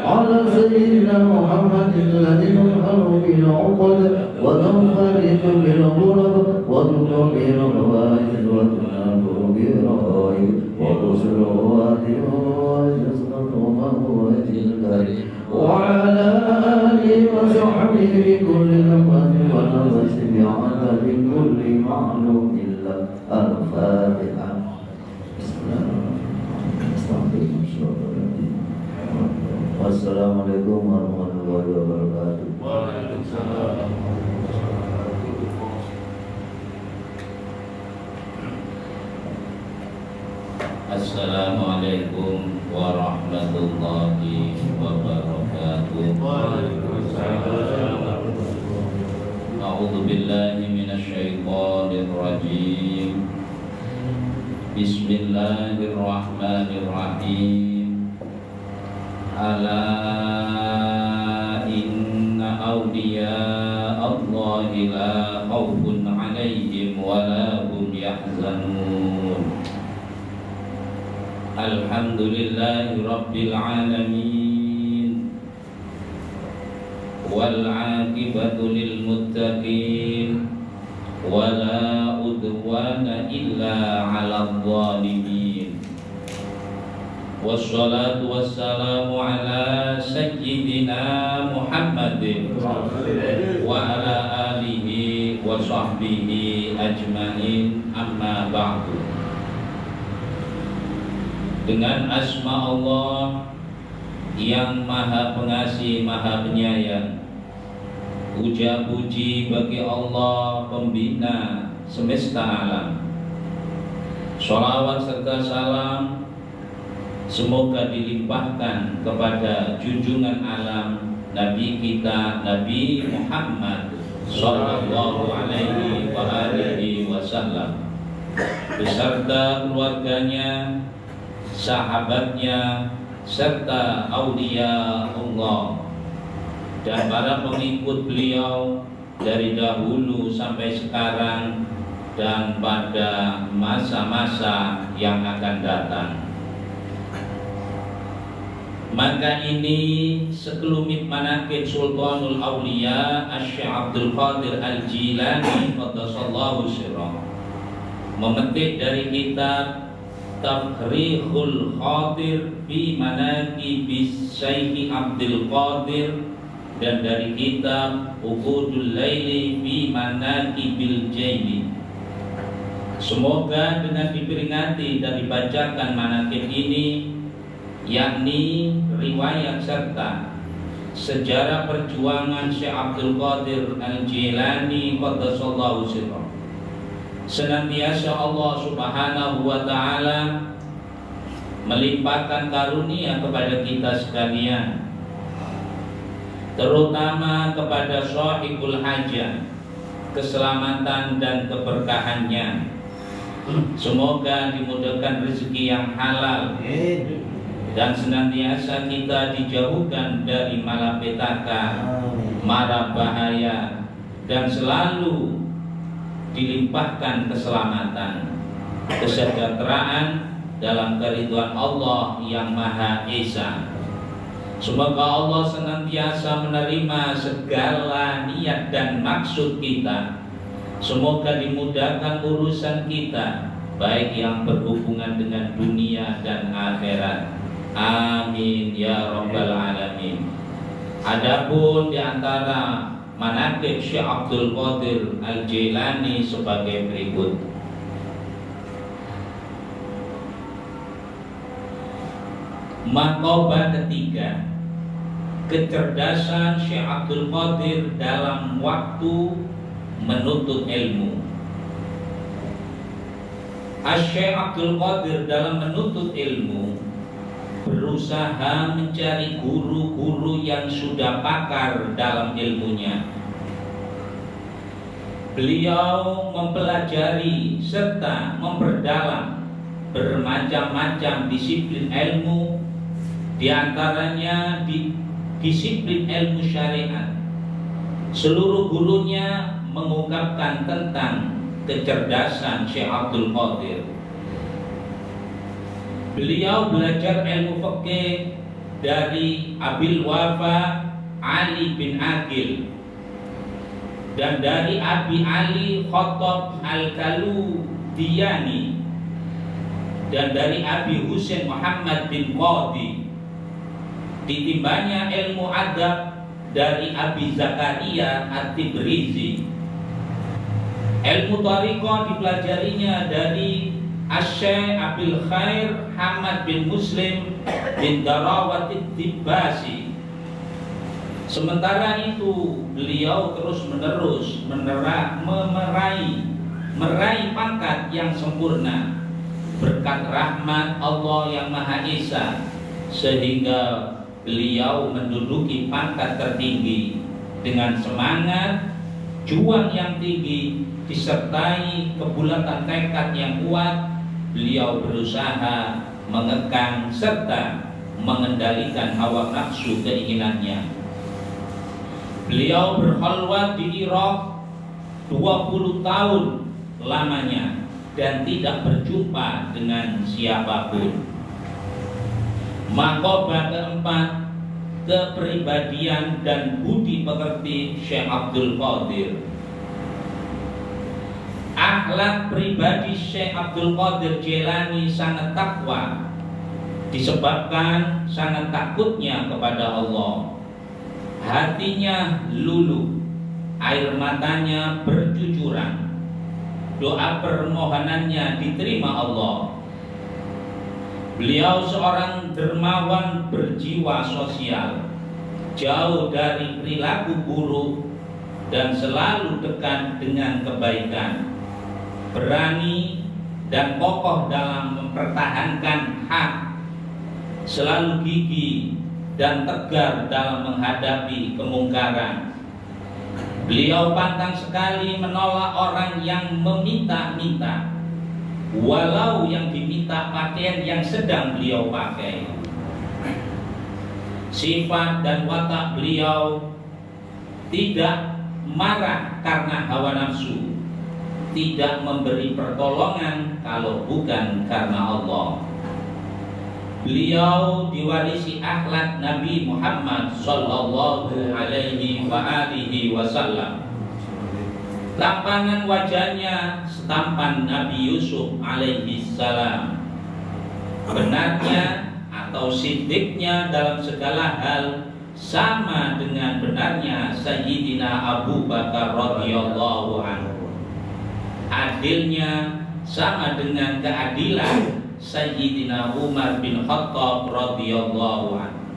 على سيدنا محمد الذي ينحر بالعقد وتنفرج بالغرب وتكبر الغائب وتنال بالرغائب وتصل الوادي وجسد ومهوة الكريم وعلى آله وصحبه بكل لمحة ونفس بعدد كل معلوم إلا الفاتحة. بسم الله الرحمن الرحيم. Wassalamualaikum warahmatullahi wabarakatuh. Waalaikumsalam. Assalamualaikum warahmatullahi wabarakatuh. Waalaikumsalam. A'udzu billahi minasyaitonir rajim. Bismillahirrahmanirrahim. Ala inna awliya Allahi la khawfun 'alaihim wa la hum yahzanun. Alhamdulillahi rabbil alamin wal 'aqibatu lil muttaqin wala udwana illa 'alal zalimin. Wassalatu wassalamu ala sayyidina Muhammadin wa ala alihi wa sahbihi ajmain, amma ba'du. Dengan asma Allah yang maha pengasih, maha penyayang, puja-puji bagi Allah pembina semesta alam. Sholawat serta salam semoga dilimpahkan kepada junjungan alam Nabi kita, Nabi Muhammad sallallahu alaihi wa alihi wasallam, beserta keluarganya, sahabatnya, serta aulia Allah dan para pengikut beliau dari dahulu sampai sekarang dan pada masa-masa yang akan datang. Maka ini sekelumit manaqib Sultanul Auliya Asy-Syaikh Abdul Qadir Al-Jilani qaddasallahu sirrah, memetik dari kitab Tafrikhul Khatir fi Manaqibis Syaikh Abdul Qadir dan dari kitab Uqudul Laili fi Manaqibil Jaili. Semoga dengan diperingati dan dibacakan manaqib ini, yakni riwayat serta sejarah perjuangan Syekh Abdul Qadir Al-Jilani qaddasallahu sirrah, senantiasa Allah Subhanahu wa ta'ala melimpahkan karunia kepada kita sekalian, terutama kepada sahibul hajah, keselamatan dan keberkahannya. Semoga dimudahkan rezeki yang halal dan senantiasa kita dijauhkan dari malapetaka, mara bahaya, dan selalu dilimpahkan keselamatan, kesejahteraan dalam keridhaan Allah yang Maha Esa. Semoga Allah senantiasa menerima segala niat dan maksud kita. Semoga dimudahkan urusan kita, baik yang berhubungan dengan dunia dan akhirat. Amin ya rabbal alamin. Adapun di antara manaqib Syekh Abdul Qadir Al-Jilani sebagai berikut. Maqobah ketiga, kecerdasan Syekh Abdul Qadir dalam waktu menuntut ilmu. Syekh Abdul Qadir dalam menuntut ilmu berusaha mencari guru-guru yang sudah pakar dalam ilmunya. Beliau mempelajari serta memperdalam bermacam-macam disiplin ilmu, di antaranya di disiplin ilmu syariat. Seluruh gurunya mengungkapkan tentang kecerdasan Syekh Abdul Qadir. Beliau belajar ilmu fikih dari Abil Wafa Ali bin Aqil, dan dari Abi Ali Khattab Al-Kaludiyani, dan dari Abi Husain Muhammad bin Qadi. Ditimbanya ilmu adab dari Abi Zakaria At-Tibrizi. Ilmu tariqah dipelajarinya dari Asy-Syaikh Abil Khair Hamad bin Muslim bin Darawat Ad-Dibbasi. Sementara itu beliau terus-menerus meraih pangkat yang sempurna berkat rahmat Allah yang Maha Esa, sehingga beliau menduduki pangkat tertinggi dengan semangat, juang yang tinggi, disertai kebulatan tekad yang kuat. Beliau berusaha mengekang serta mengendalikan hawa nafsu keinginannya. Beliau berkhalwat di Irak 20 tahun lamanya dan tidak berjumpa dengan siapapun. Maqamah keempat, kepribadian dan budi pekerti Syekh Abdul Qadir. Akhlak pribadi Syekh Abdul Qadir Jailani sangat takwa, disebabkan sangat takutnya kepada Allah. Hatinya luluh, air matanya bercucuran, doa permohonannya diterima Allah. Beliau seorang dermawan berjiwa sosial, jauh dari perilaku buruk dan selalu dekat dengan kebaikan, berani dan kokoh dalam mempertahankan hak, selalu gigih dan tegar dalam menghadapi kemungkaran. Beliau pantang sekali menolak orang yang meminta-minta, walau yang diminta pakaian yang sedang beliau pakai. Sifat dan watak beliau tidak marah karena hawa nafsu, tidak memberi pertolongan kalau bukan karena Allah. Beliau diwarisi akhlak Nabi Muhammad sallallahu alaihi wa alihi wasallam. Tampangan wajahnya setampan Nabi Yusuf alaihi salam. Benarnya atau sidiknya dalam segala hal sama dengan benarnya Sayyidina Abu Bakar radhiyallahu anhu. Adilnya sama dengan keadilan Sayyidina Umar bin Khattab radhiyallahu anhu.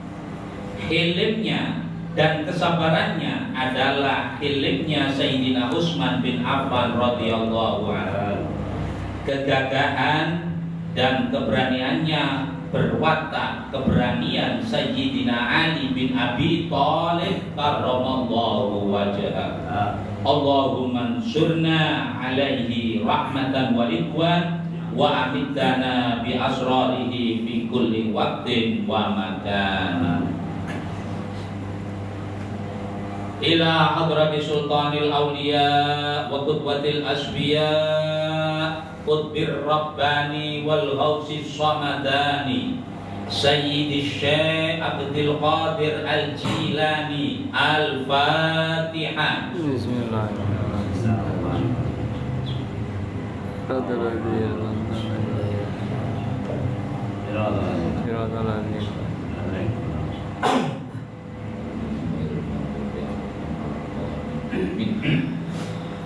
Hilimnya dan kesabarannya adalah hilimnya Sayyidina Utsman bin Affan radhiyallahu anhu. Kegagahan dan keberaniannya berwatak keberanian Sayyidina Ali bin Abi Thalib karramallahu wajhah. Allahumma ansurna alaihi rahmatan wa ridwan wa amitana bi asrarihi fi kulli waqtin wa makan. Ila hadrati sultanil awliya wa qudwatil asfiya qutbir rabbani wal ghausis samadani Sayyidi Syekh Abdul Qadir Al-Jilani. Al-Fatihah. Bismillahirrahmanirrahim.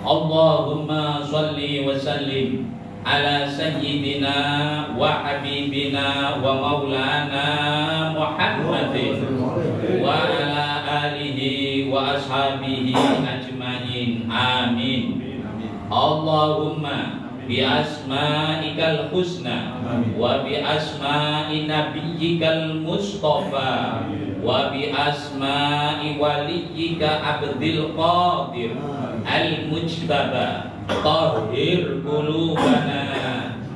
Allahumma salli wa sallim ala sayyidina wa habibina wa maulana Muhammadin wa ala alihi wa ashabihi ajmain. Amin. Allahumma bi asma'ikal husna wa bi asma'i nabiyyikal mustafa wa bi asma'i waliyyika Abdul Qadir al-Mujtaba tahhir qulubana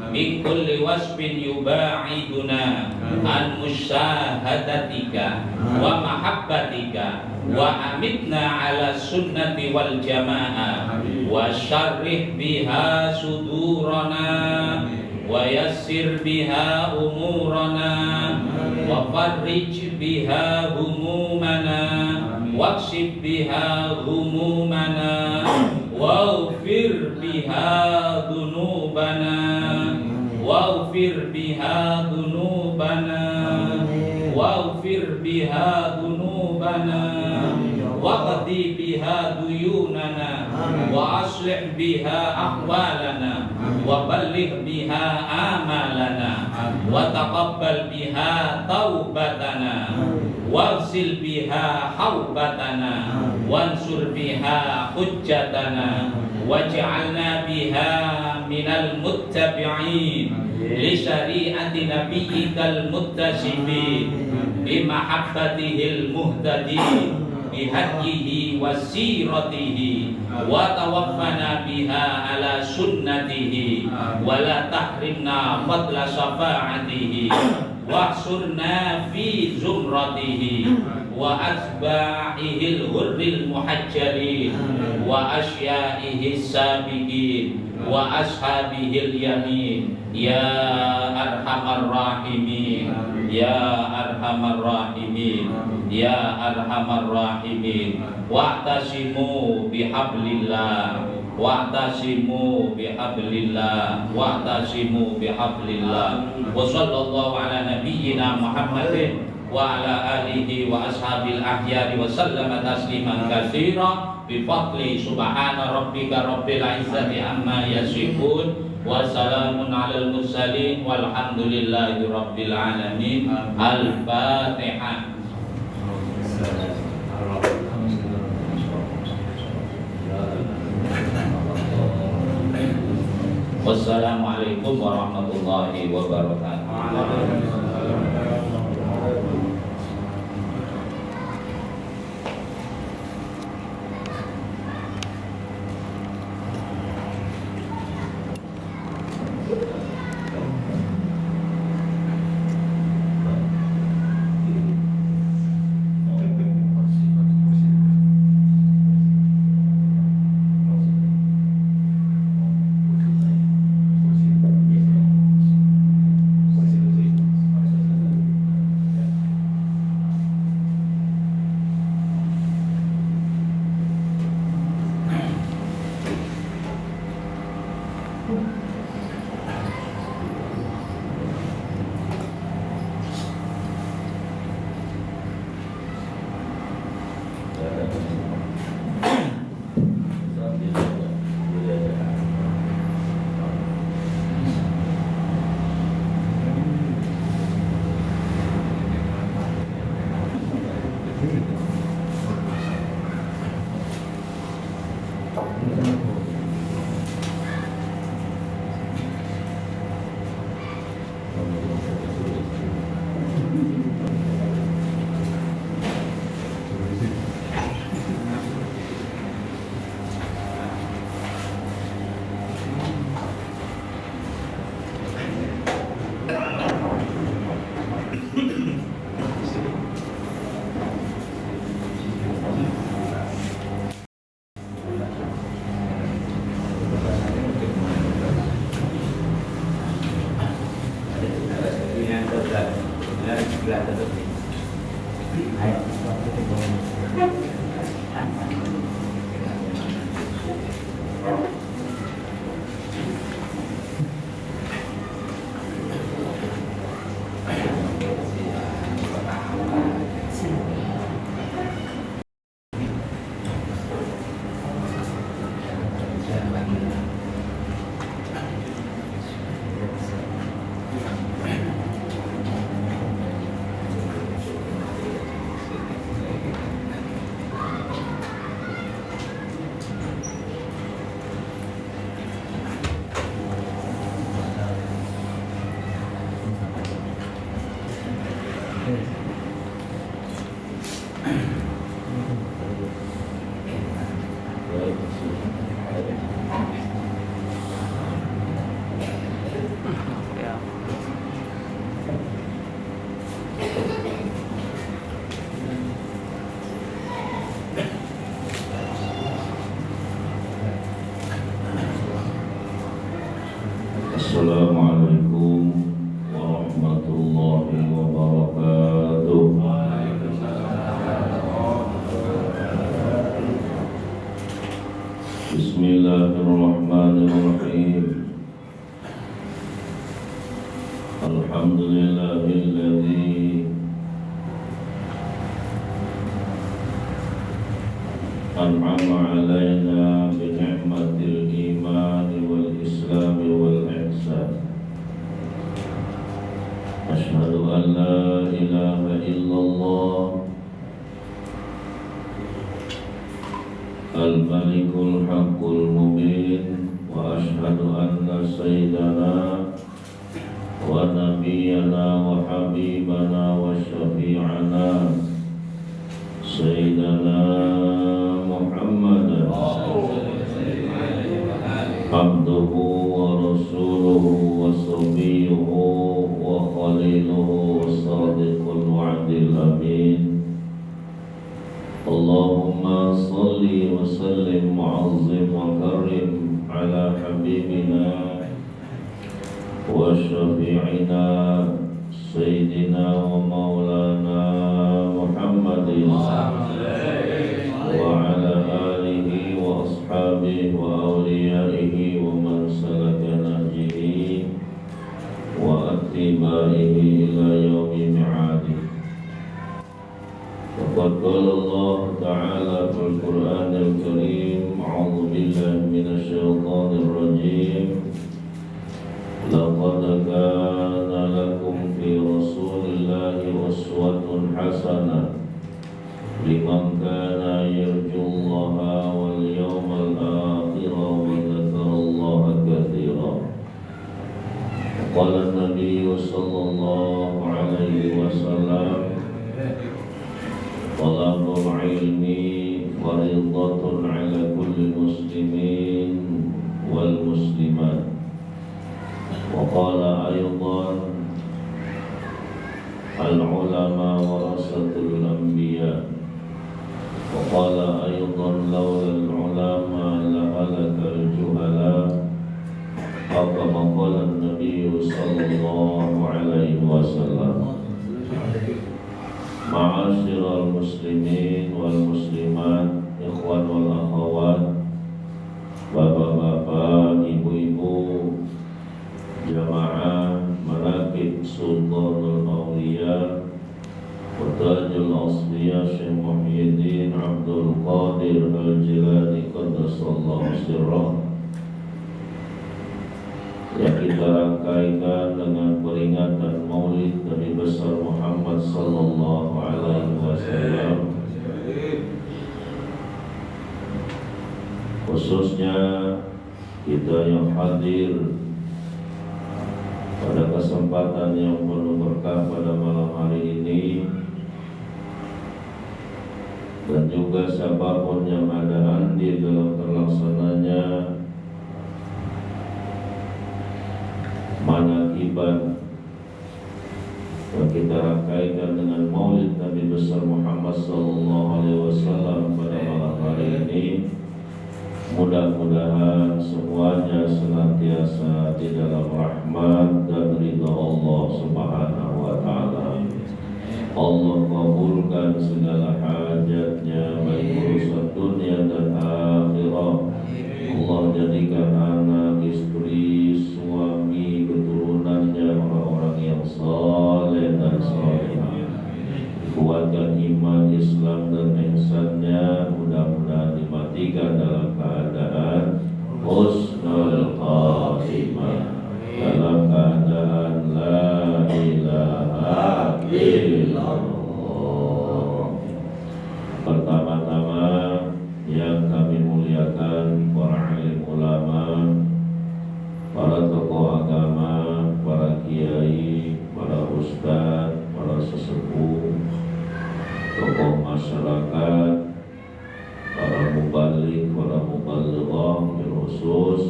min kulli wasfin yuba'iduna an musyahadatika wa mahabbatika wa amitna ala sunnati wal jamaah wa syarrih biha sudurana ويسر بها أمورنا وفرج بها همومنا واكشف بها همومنا واغفر بها ذنوبنا واغفر بها ذنوبنا واغفر بها ذنوبنا واقضي بها ديوننا وأصلح بها أحوالنا وبلغ بها آمالنا وتقبل بها توبتنا واغسل بها حوبتنا وانصر بها حجتنا واجعلنا بها من المتبعين لشريعة نبيك المتصفين بمحبته المهتدين بهديه وسيرته وتوفنا بها على سنته ولا تحرمنا فضل شفاعته واحشرنا في زمرته وأتباعه الغر المحجلين وأشيائه السابقين وأصحابه اليمين يا أرحم الراحمين يا أرحم الراحمين يا أرحم الراحمين واعتصموا بحبل الله واعتصموا بحبل الله واعتصموا بحبل الله وصلى الله على نبينا محمد وعلى آله وأصحابه الأخيار وسلم تسليما كثيرا بفضل سبحان ربك رب العزة عما يصفون وسلام على المرسلين والحمد لله رب العالمين. الفاتحة. Wassalamualaikum warahmatullahi wabarakatuh. Assalamualaikum Bismillahirrahmanirrahim. Alhamdulillahilladzi an'ama 'alaina bi ni'matil iman wal islam wal ihsan. Asyhadu an la ilaha illallah al-malikul haqqul mubin wa asyhadu anna sayyidana wa nabiyyana wa habibana wa syafi'ana sayyidana Muhammadan abduhu wa rasuluhu wa sabiyyuhu wa khaliluhu wa sadiqul wa'dil amin. Allahumma salli wa sallim mu'azzim wa karim ala habibina wa syafi'ina sayyidina wa maulana Muhammadin wa ala alihi wa ashabihi wa awliyaihi wa man salaka nahjihi wa attibaihi ila yaumi mi'adih. Qad qala Allah Ta'ala fil Qur'anil Karim, a'udzu billahi minasy syaithanir rajim. Laqad kana lakum fi Rasulillahi uswatun hasanah liman kana yarjullaha wal yawmal akhir wa dzakarallaha katsiran. Qala an-nabiy sallallahu alaihi wasallam, talabul ilmi faridatun ala kulli muslimin wal muslimat. Wa qala aydan al-ulama warasatul anbiya. Wa qala aydan lawla al-ulama la halaka al-juhala. Kama qala an-nabiy sallallahu alaihi wasallam. Ma'asyiral muslimin wal muslimat, ikhwan wal akhwat, bapak-bapak, ibu-ibu, jamaah Manaqib Sultanul Awliya wa Tajul Asliya Syekh Muhyiddin Abdul Qadir Al-Jilani qaddasallahu sirrah, yang kita rangkaikan dengan peringatan Maulid Nabi besar Muhammad sallallahu alaihi wasallam. Khususnya kita yang hadir pada kesempatan yang penuh berkah pada malam hari ini, dan juga siapapun yang ada andil dalam terlaksananya manaqiban yang kita rangkaikan dengan Maulid Nabi besar Muhammad sallallahu alaihi wasallam pada malam hari ini. Mudah-mudahan semuanya senantiasa di dalam rahmat dan ridha Allah Subhanahu wa taala. Allah kabulkan segala hajatnya, baik urusan dunia dan akhirat. Allah jadikan anak, istri, suami, keturunannya orang-orang yang saleh dan salihah. Kuatkan iman, Islam dan ihsannya. Mudah-mudahan dimatikan dalam keadaan husnul khatimah, dalam keadaan la ilaha illallah. Pertama-tama yang kami muliakan para alim ulama, para tokoh agama, para kiai, para ustadz, para sesepuh, tokoh masyarakat, para mubalik, para mubalighah bil khusus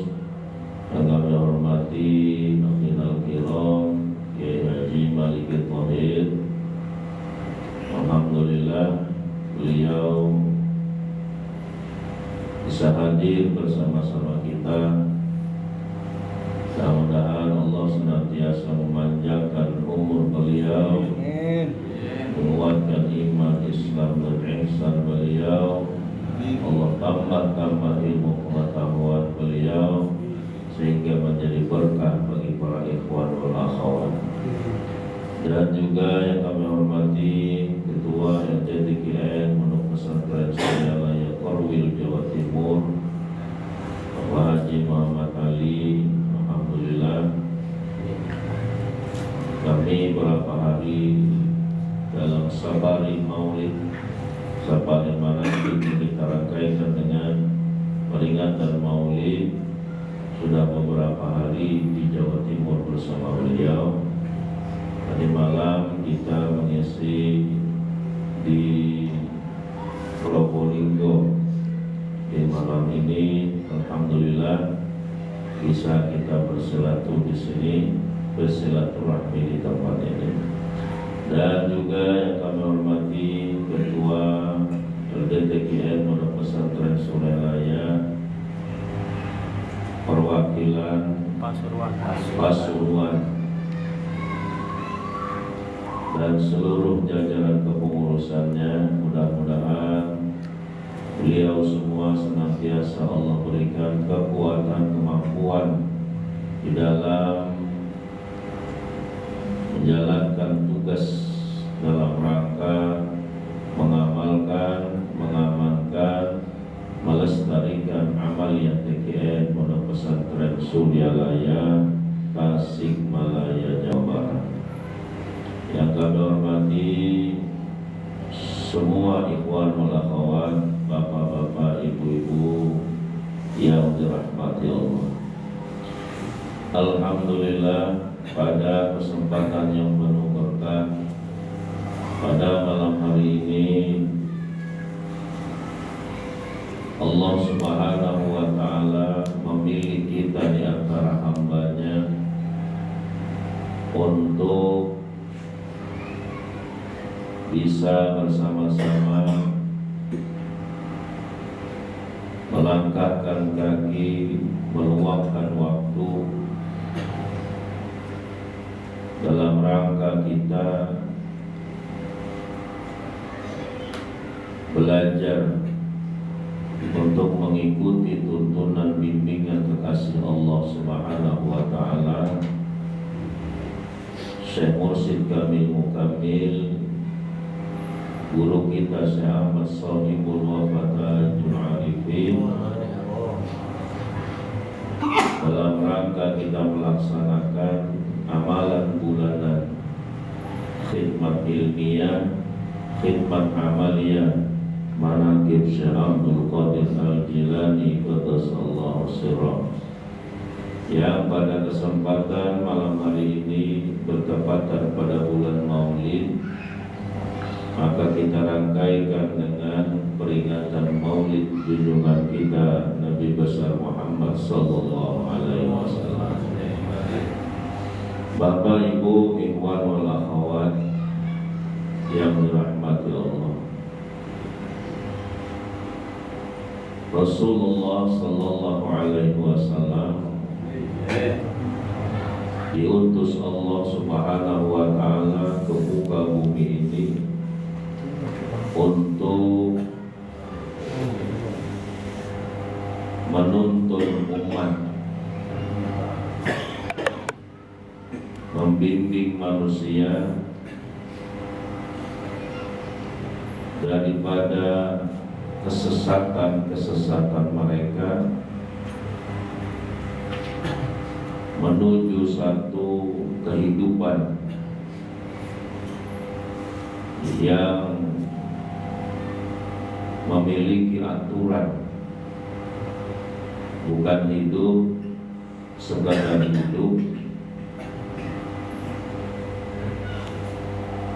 yang kami hormati Akhirul Kiram Kiai Haji Malikin Thohir. Alhamdulillah beliau bisa hadir bersama-sama kita. Mudah-mudahan Allah senantiasa memanjangkan umur beliau, menguatkan iman, Islam dan ihsan beliau. Allah tambah ilmu pengetahuan para ikhwan wal akhwat, dan juga yang kami hormati Ketua LJTKN Pondok Pesantren Suryalaya Korwil Jawa Timur, Bapak Haji Muhammad Ali. Alhamdulillah kami beberapa hari dalam Sabari Maulid, Sabari Manasik kita rangkaikan dengan peringatan Maulid. Sudah beberapa hari di Jawa Timur bersama beliau. Tadi malam kita mengisi di Probolinggo. Di malam ini alhamdulillah bisa kita bersilaturahmi di sini, bersilaturahmi di tempat ini. Dan juga yang kami hormati Ketua LDTKN Pondok Pesantren Suryalaya, perwakilan Pasuruan dan seluruh jajaran kepengurusannya. Mudah-mudahan beliau semua senantiasa Allah berikan kekuatan, kemampuan di dalam menjalankan tugas dalam rangka mengamalkan, mengamankan, melestarikan amaliyah TKN Pondok Pesantren Suryalaya, Tasikmalaya, Jawa Barat. Yang kami hormati semua ikhwan wal akhwat, bapak-bapak, ibu-ibu yang dirahmati Allah. Alhamdulillah pada kesempatan yang penuh berkah pada malam hari ini Allah Subhanahu wa Ta'ala memilih kita di antara hambanya untuk bisa bersama-sama melangkahkan kaki, meluangkan waktu dalam rangka kita belajar untuk mengikuti tuntunan bimbingan kekasih Allah Subhanahu wa Ta'ala, Syekh Mursyid Kamil Mukamil, guru kita Syekh Ahmad Shahibul Wafatajul Arifin, dalam rangka kita melaksanakan amalan bulanan khidmat ilmiah, khidmat amaliyah Manaqib Syekh Abdul Qadir Al-Jilani Qaddasallahu sirrah, yang pada kesempatan malam hari ini bertepatan pada bulan Maulid, maka kita rangkaikan dengan peringatan Maulid junjungan kita Nabi besar Muhammad sallallahu alaihi wasallam. Bapak, Ibu, ikhwan wal akhwat yang dirahmati Allah, Rasulullah sallallahu alaihi wasallam diutus Allah Subhanahu wa Ta'ala ke muka bumi ini untuk menuntun umat, membimbing manusia daripada kesesatan mereka menuju satu kehidupan yang memiliki aturan, bukan hidup sekadar hidup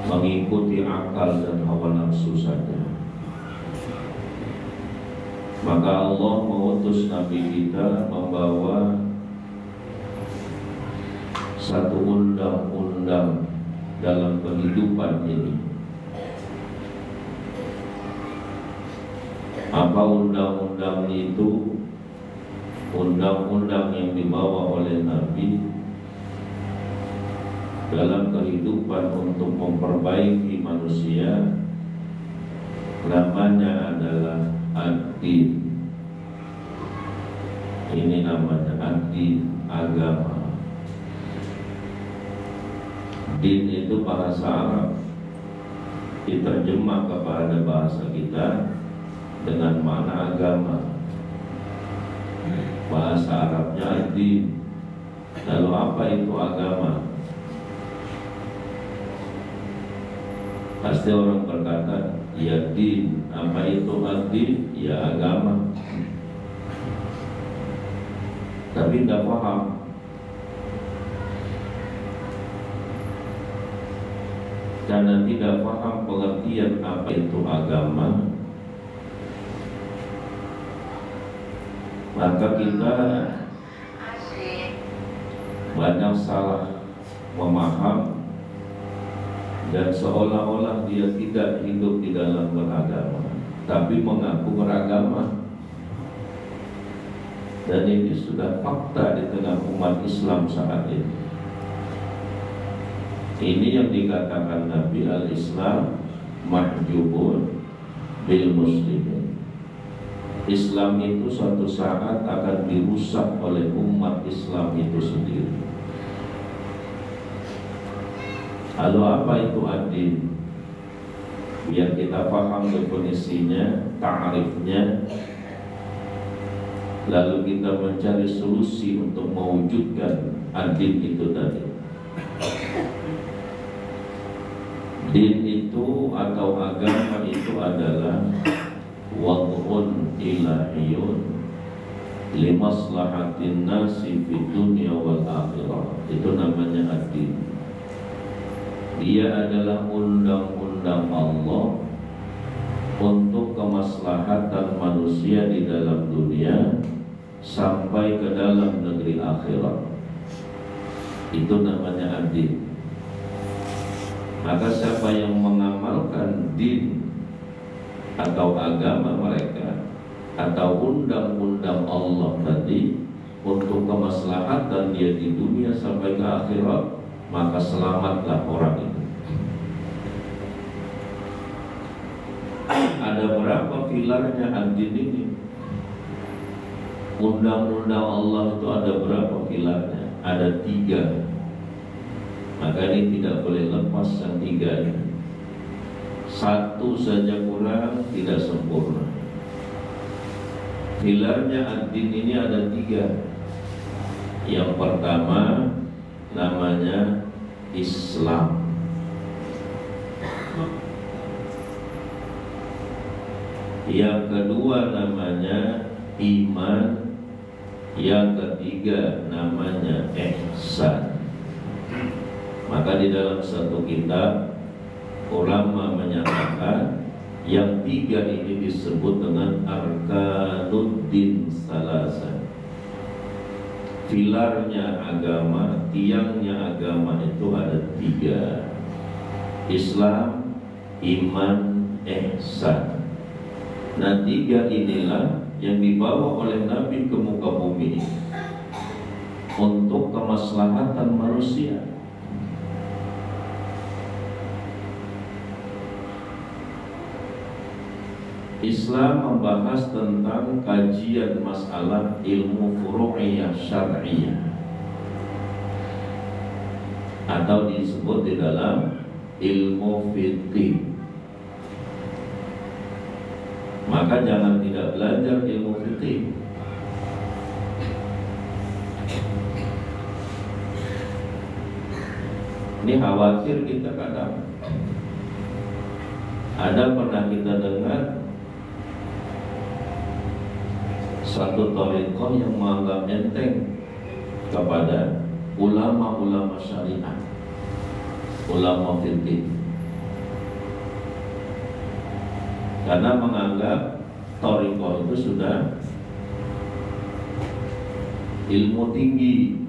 mengikuti akal dan hawa nafsu saja. Maka Allah mengutus Nabi kita membawa satu undang-undang dalam kehidupan ini. Apa undang-undang itu? Undang-undang yang dibawa oleh Nabi dalam kehidupan untuk memperbaiki manusia, namanya adalah ad-din. Ini namanya ad-din, agama. Din itu bahasa Arab, diterjemah kepada bahasa kita dengan makna agama. Bahasa Arabnya din. Lalu apa itu agama? Pasti orang berkata, ya din. Apa itu ad-din? Ya agama. Tapi tidak paham. Karena tidak paham pengertian apa itu agama, maka kita banyak salah memaham dan seolah-olah dia tidak hidup di dalam beragama, tapi mengaku beragama. Dan ini sudah fakta di tengah umat Islam saat ini. Ini yang dikatakan Nabi, al-Islam mahjubun bil muslimin. Islam itu suatu saat akan dirusak oleh umat Islam itu sendiri. Lalu apa itu ad-din? Biar kita paham definisinya, ta'rifnya, lalu kita mencari solusi untuk mewujudkan ad-din itu tadi. Din itu atau agama itu adalah wad'un ilahiyun limaslahatin nasi fid dunya wal akhirah. Itu namanya ad-din. Dia adalah undang-undang Allah untuk kemaslahatan manusia di dalam dunia sampai ke dalam negeri akhirat. Itu namanya ad-din. Maka siapa yang mengamalkan din atau agama mereka atau undang-undang Allah tadi untuk kemaslahatan dia di dunia sampai ke akhirat, maka selamatlah orang itu. Ada berapa pilarnya ad-din ini? Undang-undang Allah itu ada berapa pilarnya? Ada 3. Maka ini tidak boleh lepas yang 3 ini. 1 saja kurang, tidak sempurna. Pilarnya ad-din ini ada 3. Yang pertama namanya Islam. Yang kedua namanya iman. Yang ketiga namanya ihsan. Maka di dalam satu kitab ulama menyatakan yang 3 ini disebut dengan arkanuddin salasa. Pilarnya agama, tiangnya agama itu ada 3: Islam, iman, ihsan. Nah 3 inilah yang dibawa oleh Nabi ke muka bumi untuk kemaslahatan manusia. Islam membahas tentang kajian masalah ilmu furu'iyah syar'iyah atau disebut di dalam ilmu fiqih. Maka jangan tidak belajar ilmu fiqih. Ini khawatir kita kadang. Ada pernah kita dengar satu thariqah yang menganggap enteng kepada ulama-ulama syariat, ulama fiqih, karena menganggap thariqah itu sudah ilmu tinggi,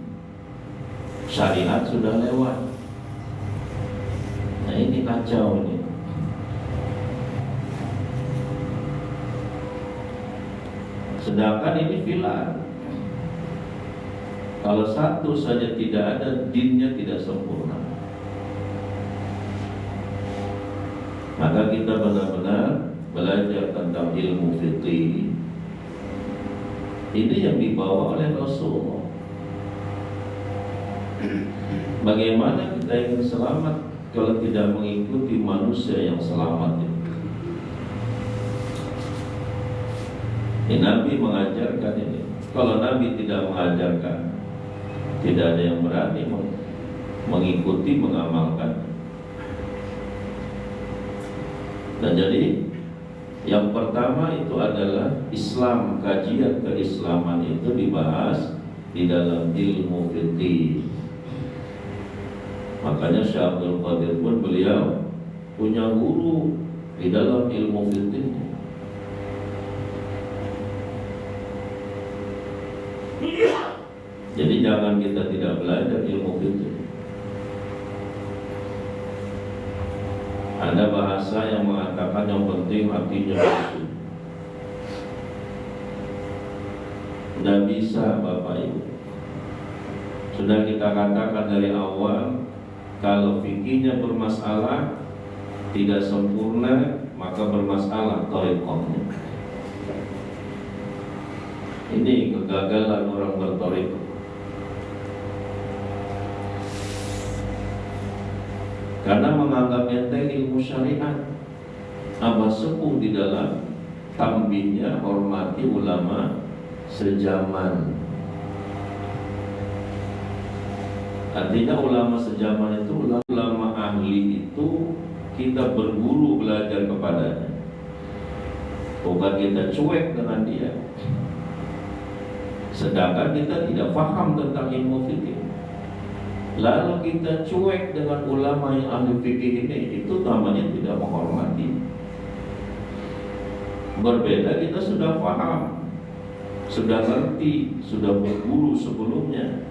syariat sudah lewat. Nah ini kacau ini. Sedangkan ini pilar. Kalau 1 saja tidak ada, dinnya tidak sempurna. Maka kita benar-benar belajar tentang ilmu fiqih. Ini yang dibawa oleh Rasulullah. Bagaimana kita ingin selamat kalau tidak mengikuti manusia yang selamat itu? Nabi mengajarkan ini. Kalau Nabi tidak mengajarkan, tidak ada yang berani mengikuti, mengamalkan. Nah, jadi yang pertama itu adalah Islam. Kajian keislaman itu dibahas di dalam ilmu fikih. Makanya Syekh Abdul Qadir pun beliau punya guru di dalam ilmu fikih. Jadi jangan kita tidak belajar ilmu fikih. Ada bahasa yang mengatakan yang penting hatinya bersih. Tidak bisa Bapak Ibu. Sudah kita katakan dari awal, kalau fikihnya bermasalah, tidak sempurna, maka bermasalah thariqahnya. Ini kegagalan orang berthariqah. Karena menganggap enteng ilmu syariat. Abah Sepuh di dalam tambihnya hormati ulama sejaman. Artinya ulama sejaman itu ulama ahli itu kita berguru belajar kepadanya. Bukan kita cuek dengan dia. Sedangkan kita tidak paham tentang ilmu fikih. Lalu kita cuek dengan ulama yang ahli fikih ini, itu namanya tidak menghormati. Berbeda kita sudah paham, sudah ngerti, sudah berguru sebelumnya.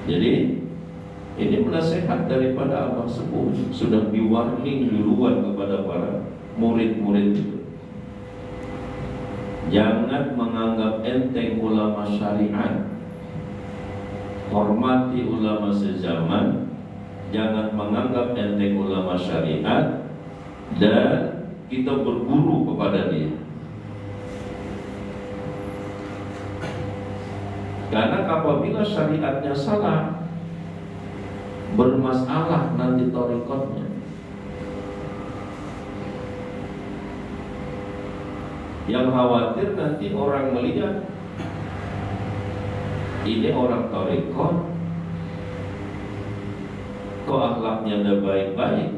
Jadi ini nasihat daripada Abah Sepuh, sudah di-warning duluan kepada para murid-murid itu. Jangan menganggap enteng ulama syariat. Hormati ulama sezaman. Jangan menganggap enteng ulama syariat. Dan kita berguru kepada dia. Karena apabila syariatnya salah, bermasalah nanti thariqatnya. Yang khawatir nanti orang melihat ini orang thariqat, kok akhlaknya tidak baik-baik,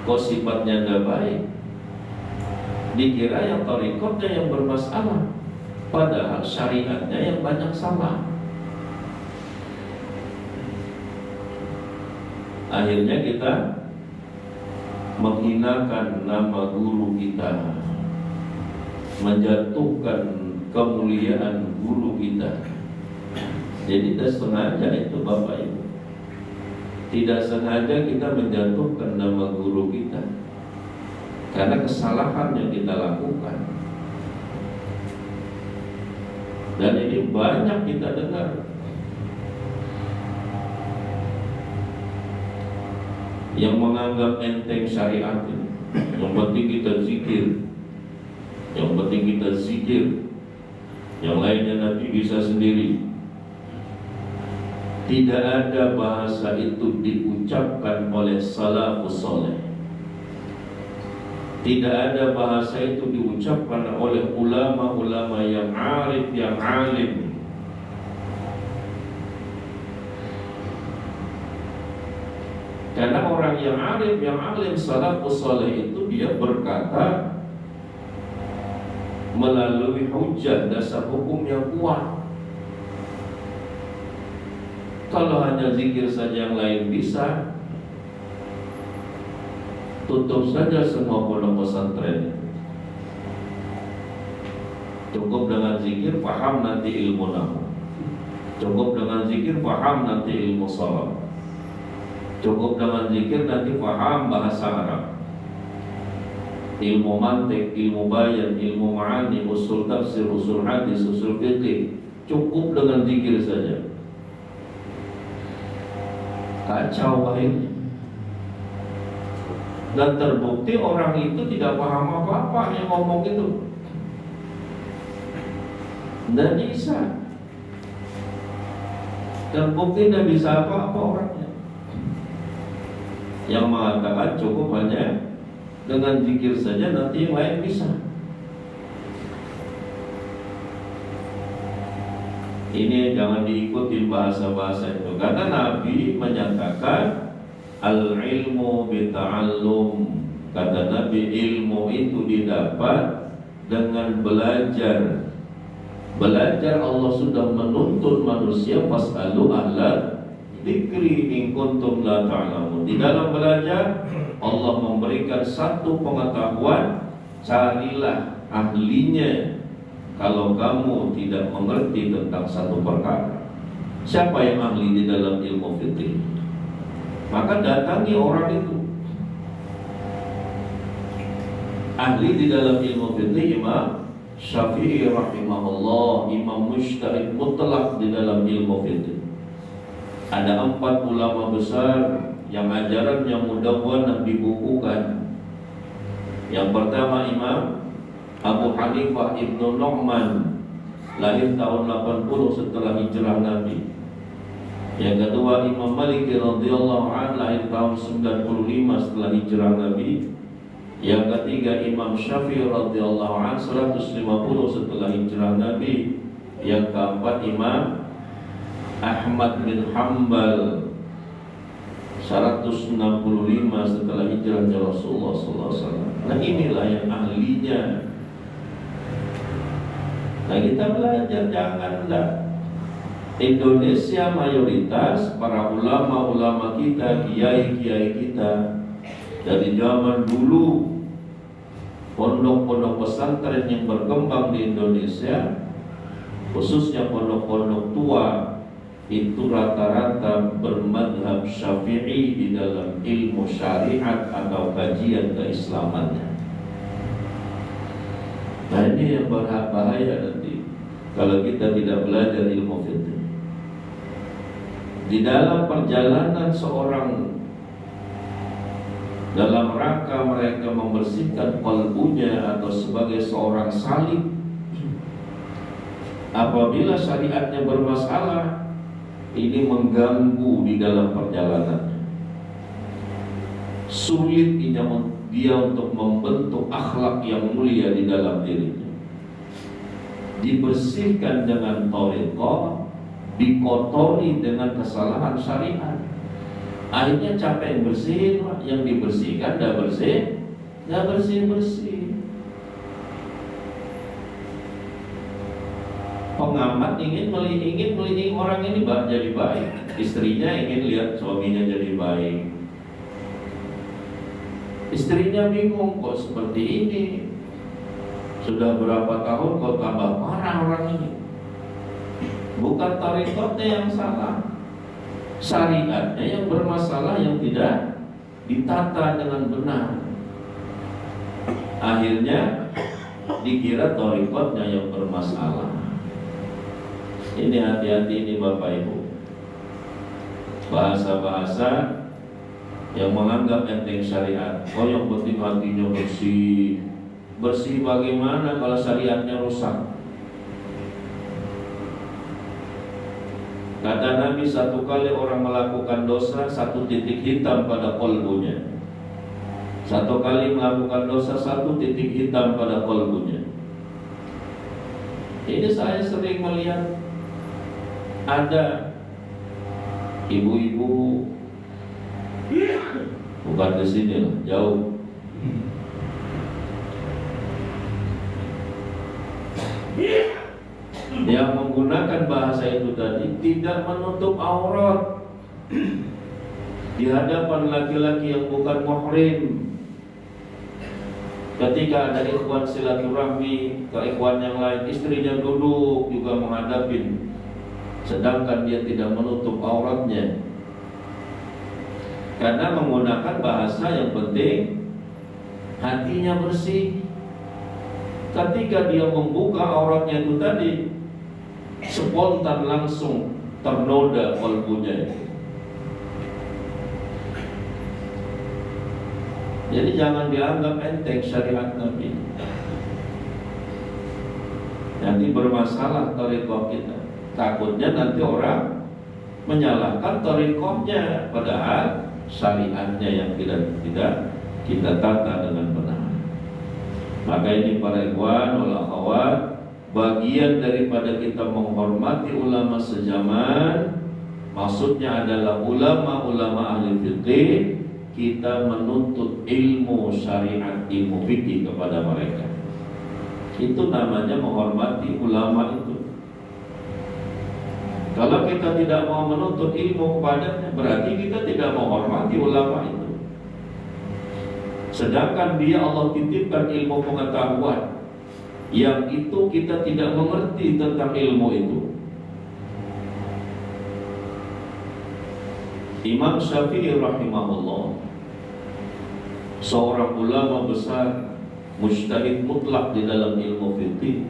kok sifatnya tidak baik. Dikira yang thariqatnya yang bermasalah, padahal syariatnya yang banyak salah. Akhirnya kita menghinakan nama guru kita, menjatuhkan kemuliaan guru kita. Jadi tidak sengaja itu Bapak Ibu. Tidak sengaja kita menjatuhkan nama guru kita karena kesalahan yang kita lakukan. Dan ini banyak kita dengar. Yang menganggap enteng syariat ini. Yang penting kita zikir, yang penting kita zikir, yang lainnya nanti bisa sendiri. Tidak ada bahasa itu diucapkan oleh salafus saleh. Tidak ada bahasa itu diucapkan oleh ulama-ulama yang arif, yang alim. Karena orang yang arif, yang alim, salafus saleh itu dia berkata melalui hujah, dasar hukum yang kuat. Kalau hanya zikir saja yang lain bisa, tutup saja semua pondok pesantren. Cukup dengan zikir, paham nanti ilmu nahwu. Cukup dengan zikir, paham nanti ilmu shalah. Cukup dengan zikir, nanti paham bahasa Arab. Ilmu mantik, ilmu bayan, ilmu ma'ani, usul tafsir, usul hadis, usul fiqih. Cukup dengan zikir saja. Kacau akhirnya. Dan terbukti orang itu tidak paham apa-apa yang ngomong itu. Tidak bisa. Terbukti tidak bisa apa-apa orangnya. Yang mengatakan cukup hanya dengan zikir saja, nanti yang lain bisa. Ini jangan diikuti bahasa-bahasa itu, karena Nabi menyatakan al-ilmu bita'allum. Kata Nabi, ilmu itu didapat dengan belajar. Belajar, Allah sudah menuntut manusia fas'alu ahla dzikri in kuntum la ta'lamun. Di dalam belajar Allah memberikan satu pengetahuan, carilah ahlinya kalau kamu tidak mengerti tentang satu perkara. Siapa yang ahli di dalam ilmu fikih? Maka datangi orang itu. Ahli di dalam ilmu fikih Imam Syafi'i rahimahullah, imam mujtahid mutlak di dalam ilmu fikih. Ada 4 ulama besar yang ajarannya mudawwanah dibukukan. Yang pertama Imam Abu Hanifah Ibnu Nu'man, lahir tahun 80 setelah hijrah Nabi. Yang kedua Imam Malik radhiyallahu anhu, lahir tahun 95 setelah hijrah Nabi. Yang ketiga Imam Syafi'i radhiyallahu anhu, 150 setelah hijrah Nabi. Yang keempat Imam Ahmad bin Hanbal, 165 setelah hijrahnya Rasulullah SAW. Nah inilah yang ahlinya. Nah kita belajar, janganlah. Indonesia mayoritas para ulama-ulama kita, kiai-kiai kita dari zaman dulu, pondok-pondok pesantren yang berkembang di Indonesia, khususnya pondok-pondok tua, itu rata-rata bermadhab Syafi'i di dalam ilmu syariat atau kajian keislamannya. Nah ini yang berbahaya nanti kalau kita tidak belajar ilmu fikih. Di dalam perjalanan seorang dalam rangka mereka membersihkan qalbunya atau sebagai seorang salik, apabila syariatnya bermasalah, ini mengganggu di dalam perjalanannya. Sulit dia untuk membentuk akhlak yang mulia di dalam dirinya. Dibersihkan dengan thariqah, dikotori dengan kesalahan syariat. Akhirnya capek yang bersihin, yang dibersihkan dah bersih, dah bersih-bersih. Pengamat ingin melihat orang ini jadi baik, istrinya ingin lihat suaminya jadi baik. Istrinya bingung, kok seperti ini, sudah berapa tahun kok tambah parah orang ini. Bukan tarikatnya yang salah, syariatnya yang bermasalah, yang tidak ditata dengan benar. Akhirnya dikira tarikatnya yang bermasalah. Ini hati-hati ini Bapak Ibu. Bahasa-bahasa yang menganggap enteng syariat. Oh yang penting hatinya bersih. Bersih bagaimana kalau syariatnya rusak? Kata Nabi, satu kali orang melakukan dosa, satu titik hitam pada qalbunya. Satu kali melakukan dosa, satu titik hitam pada qalbunya. Ini saya sering melihat ada ibu-ibu, bukan di sini lah, jauh, yang menggunakan bahasa itu tadi, tidak menutup aurat di hadapan laki-laki yang bukan muhrim. Ketika ada ikhwan silaturahmi ke ikhwan yang lain, istrinya duduk juga menghadapin, sedangkan dia tidak menutup auratnya. Karena menggunakan bahasa yang penting hatinya bersih. Ketika dia membuka auratnya itu tadi, spontan langsung ternoda qalbunya. Jadi jangan dianggap enteng syariat Nabi. Nanti bermasalah thariqah kita. Takutnya nanti orang menyalahkan thariqahnya, padahal syariatnya yang tidak kita tata dengan benar. Maka ini para ikhwan wal akhwat, bagian daripada kita menghormati ulama sezaman, maksudnya adalah ulama-ulama ahli fikih. Kita menuntut ilmu syariat, ilmu fikih kepada mereka. Itu namanya menghormati ulama itu. Kalau kita tidak mau menuntut ilmu kepadanya, berarti kita tidak menghormati ulama itu. Sedangkan dia Allah titipkan ilmu pengetahuan, yang itu kita tidak mengerti tentang ilmu itu. Imam Syafi'i rahimahullah, seorang ulama besar, mujtahid mutlak di dalam ilmu fikih.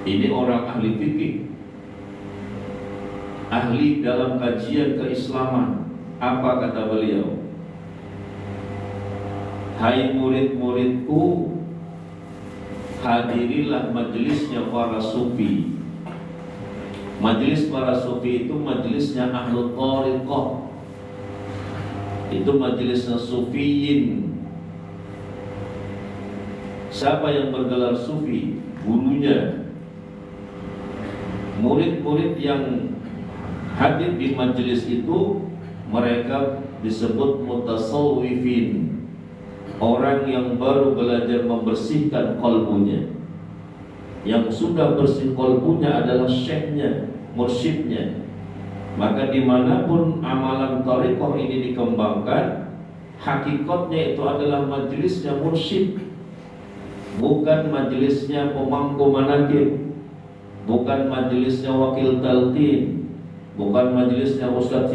Ini orang ahli fikih, ahli dalam kajian keislaman. Apa kata beliau? Hai murid-muridku, hadirilah majelisnya para sufi. Majelis para sufi itu majelisnya ahlu thariqah. Itu majelisnya sufiyin. Siapa yang bergelar sufi? Gurunya. Murid-murid yang hadir di majelis itu, mereka disebut mutasawwifin. Orang yang baru belajar membersihkan qalbunya. Yang sudah bersih qalbunya adalah syekhnya, mursyidnya. Maka dimanapun amalan thariqah ini dikembangkan, hakikatnya itu adalah majelisnya mursyid, bukan majelisnya pemangku manaqib, bukan majelisnya wakil talqin, bukan majelisnya ustadz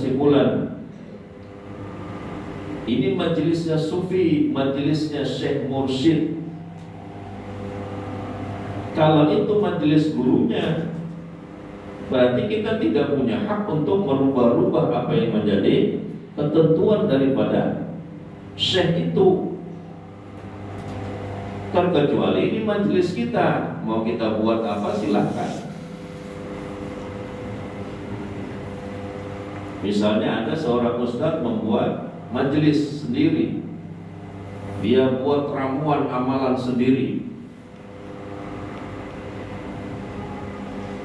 sifulan. Ini majelisnya sufi, majelisnya syekh mursyid. Kalau itu majelis gurunya, berarti kita tidak punya hak untuk merubah-rubah apa yang menjadi ketentuan daripada syekh itu. Terkecuali ini majelis kita, mau kita buat apa silahkan. Misalnya ada seorang ustadz membuat majelis sendiri, dia buat ramuan amalan sendiri.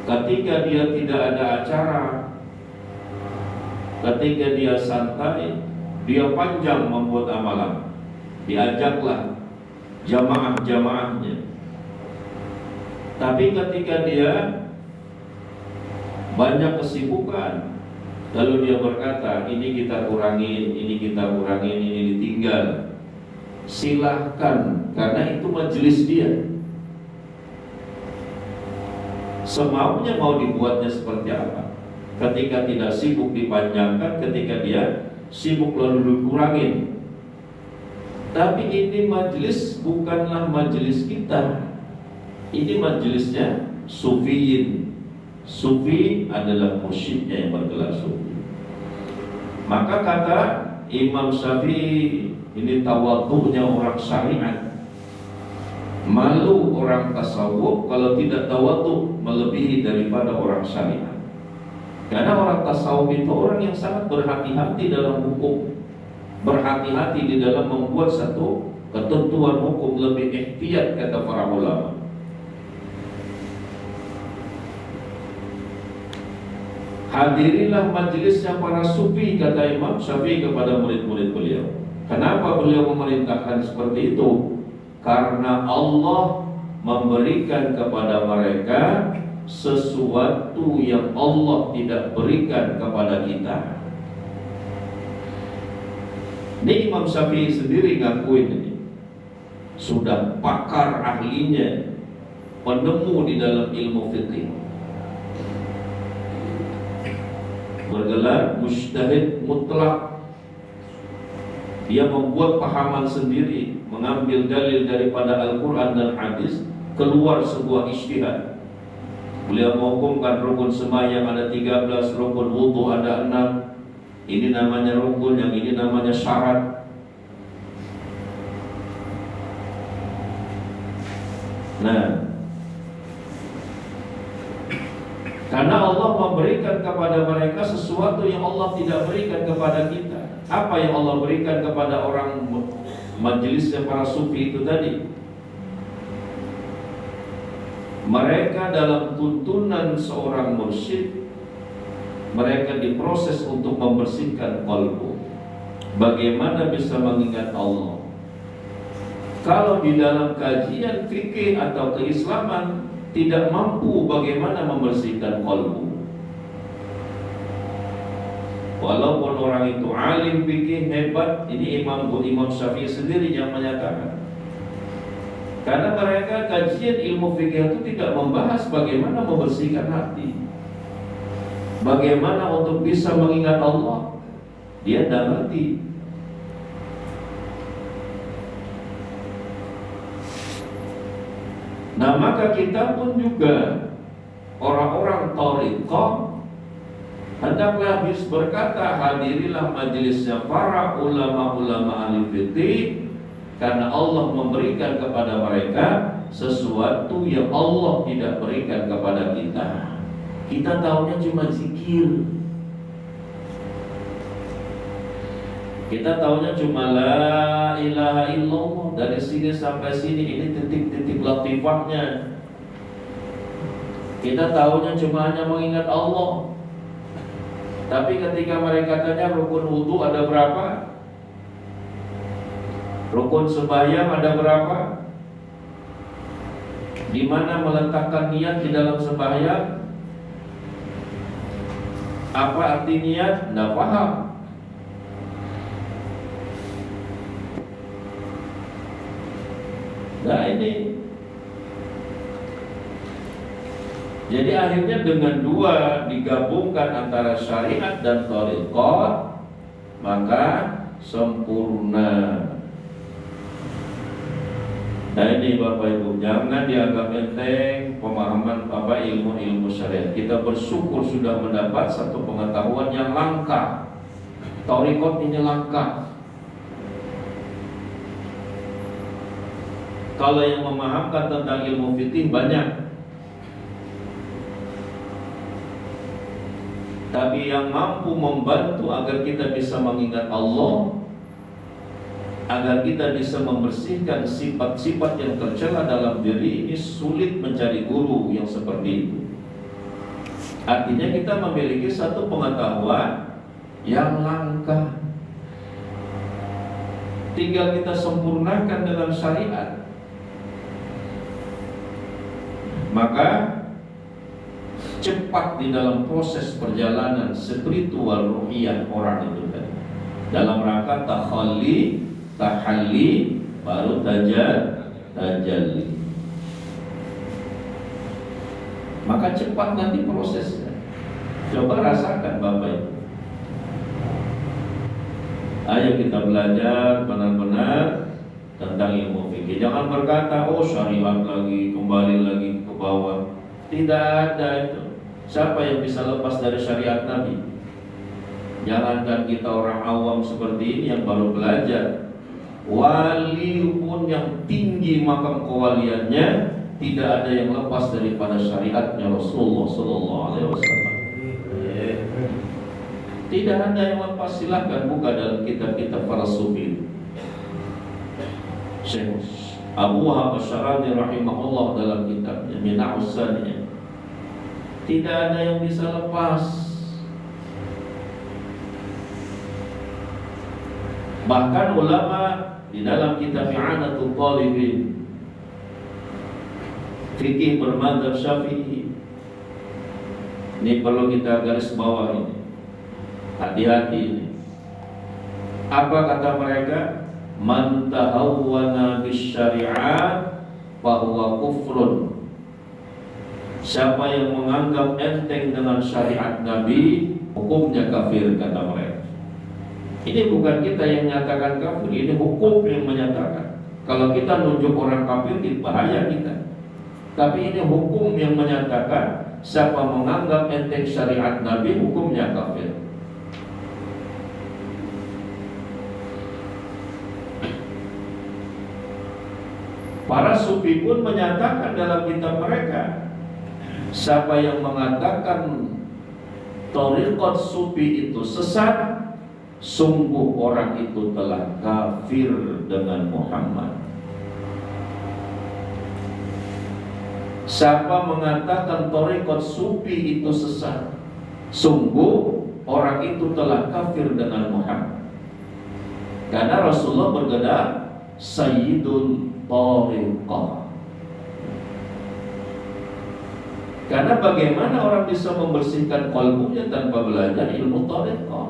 Ketika dia tidak ada acara, ketika dia santai, dia panjang membuat amalan. Diajaklah jamaah-jamaahnya. Tapi ketika dia banyak kesibukan, lalu dia berkata, ini kita kurangin, ini ditinggal. Silahkan, karena itu majelis dia. Semaunya mau dibuatnya seperti apa. Ketika tidak sibuk dipanjangkan, ketika dia sibuk lalu dikurangin. Tapi ini majelis bukanlah majelis kita. Ini majelisnya sufiyin. Sufi adalah mursyidnya yang bergelar sufi. Maka kata Imam Syafi'i, ini tawadhu'nya orang syariat. Malu orang tasawuf kalau tidak tawadhu melebihi daripada orang syariat. Karena orang tasawuf itu orang yang sangat berhati-hati dalam hukum, berhati-hati di dalam membuat satu ketentuan hukum, lebih ihtiyat kata para ulama. Hadirilah majelisnya para sufi, kata Imam Syafi'i kepada murid-murid beliau. Kenapa beliau memerintahkan seperti itu? Karena Allah memberikan kepada mereka sesuatu yang Allah tidak berikan kepada kita. Ini Imam Syafi'i sendiri ngakuin ini. Sudah pakar ahlinya, penemu di dalam ilmu fikih. Bergelar mujtahid mutlak. Dia membuat pahaman sendiri, mengambil dalil daripada Al-Quran dan hadis, keluar sebuah ijtihad. Beliau menghukumkan rukun sembahyang ada 13, rukun wudu ada 6, Ini namanya rukun, yang ini namanya syarat. Nah, karena Allah memberikan kepada mereka sesuatu yang Allah tidak berikan kepada kita. Apa yang Allah berikan kepada orang majelisnya para sufi itu tadi? Mereka dalam tuntunan seorang mursyid, mereka diproses untuk membersihkan qalbu. Bagaimana bisa mengingat Allah? Kalau di dalam kajian fikih atau keislaman tidak mampu bagaimana membersihkan qalbu. Walaupun orang itu alim fikih hebat, ini Imam Syafi'i sendiri yang menyatakan. Karena mereka kajian ilmu fikih itu tidak membahas bagaimana membersihkan hati, bagaimana untuk bisa mengingat Allah. Dia tidak ngerti. Nah, maka kita pun juga orang-orang thariqah hendaklah berkata, hadirilah majelisnya para ulama-ulama ahli fikih, karena Allah memberikan kepada mereka sesuatu yang Allah tidak berikan kepada kita. Kita tahunya cuma zikir, kita tahunya cuma la ilaha illallah, dari sini sampai sini, ini titik-titik latifahnya. Kita tahunya cuma hanya mengingat Allah. Tapi ketika mereka tanya rukun wudhu ada berapa, rukun sembahyang ada berapa, di mana meletakkan niat di dalam sembahyang, apa arti niat, tidak paham. Nah ini, jadi akhirnya dengan dua digabungkan antara syariat dan thariqah, maka sempurna. Nah ini Bapak Ibu, jangan dianggap enteng pemahaman ilmu syariat. Kita bersyukur sudah mendapat satu pengetahuan yang langka. Thariqah ini langka. Kalau yang memahamkan tentang ilmu fikih banyak, tapi yang mampu membantu agar kita bisa mengingat Allah, agar kita bisa membersihkan sifat-sifat yang tercela dalam diri ini, sulit mencari guru yang seperti itu. Artinya kita memiliki satu pengetahuan yang langka, tinggal kita sempurnakan dalam syariat. Maka cepat di dalam proses perjalanan spiritual ruhiyah orang itu tadi, dalam rangka tahalli baru tajalli. Maka cepat nanti prosesnya. Coba rasakan Bapak Ibu. Ayo kita belajar benar-benar tentang ilmu fikih. Jangan berkata, oh syariat lagi, kembali lagi ke bawah. Tidak ada itu. Siapa yang bisa lepas dari syariat Nabi? Jangankan kita orang awam seperti ini yang baru belajar, wali pun yang tinggi makam kewaliannya tidak ada yang lepas daripada syariatnya Rasulullah Sallallahu Alaihi Wasallam. Tidak ada yang lepas. Silahkan buka dalam kitab-kitab para sufi. Syekh Abu Wahab Asy-Syarani rahimahullah dalam kitabnya Minahus Saniyah, tidak ada yang bisa lepas. Bahkan ulama di dalam kitab I'anatul Talibin fikih bermadzhab Syafi'i, ini perlu kita garis bawah ini, hati-hati ini. Apa kata mereka? Man tahawwana bisyariat fahuwa kufrun. Siapa yang menganggap enteng dengan syariat Nabi, hukumnya kafir, kata mereka. Ini bukan kita yang menyatakan kafir, ini hukum yang menyatakan. Kalau kita nunjuk orang kafir, itu bahaya kita. Tapi ini hukum yang menyatakan siapa menganggap enteng syariat Nabi, hukumnya kafir. Para sufi pun menyatakan dalam kitab mereka, siapa yang mengatakan thariqat sufi itu sesat, sungguh orang itu telah kafir dengan Muhammad. Siapa mengatakan thariqat sufi itu sesat, sungguh orang itu telah kafir dengan Muhammad. Karena Rasulullah bergerak Sayyidul Thariqah. Karena bagaimana orang bisa membersihkan qalbunya tanpa belajar ilmu thariqah,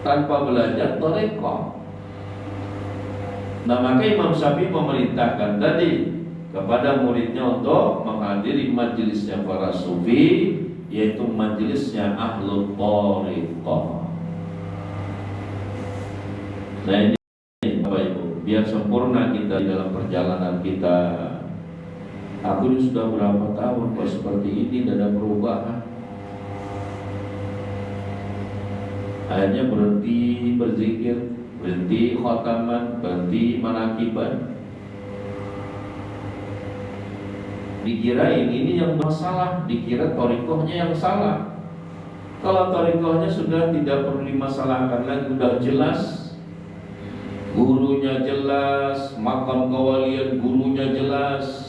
tanpa belajar thariqah. Nah, maka Imam Syafi'i memerintahkan tadi kepada muridnya untuk menghadiri majelisnya para sufi, yaitu majelisnya Ahlul Thariqah. Nah, ini Bapak Ibu, biar sempurna kita di dalam perjalanan kita. Aku ini sudah berapa tahun kok seperti ini, tidak ada perubahan. Akhirnya berhenti berzikir, berhenti khotaman, berhenti manakiban. Dikirain ini yang masalah, dikira thariqahnya yang salah. Kalau thariqahnya sudah tidak perlu dimasalahkan lagi, sudah jelas, gurunya jelas, makam kewalian gurunya jelas,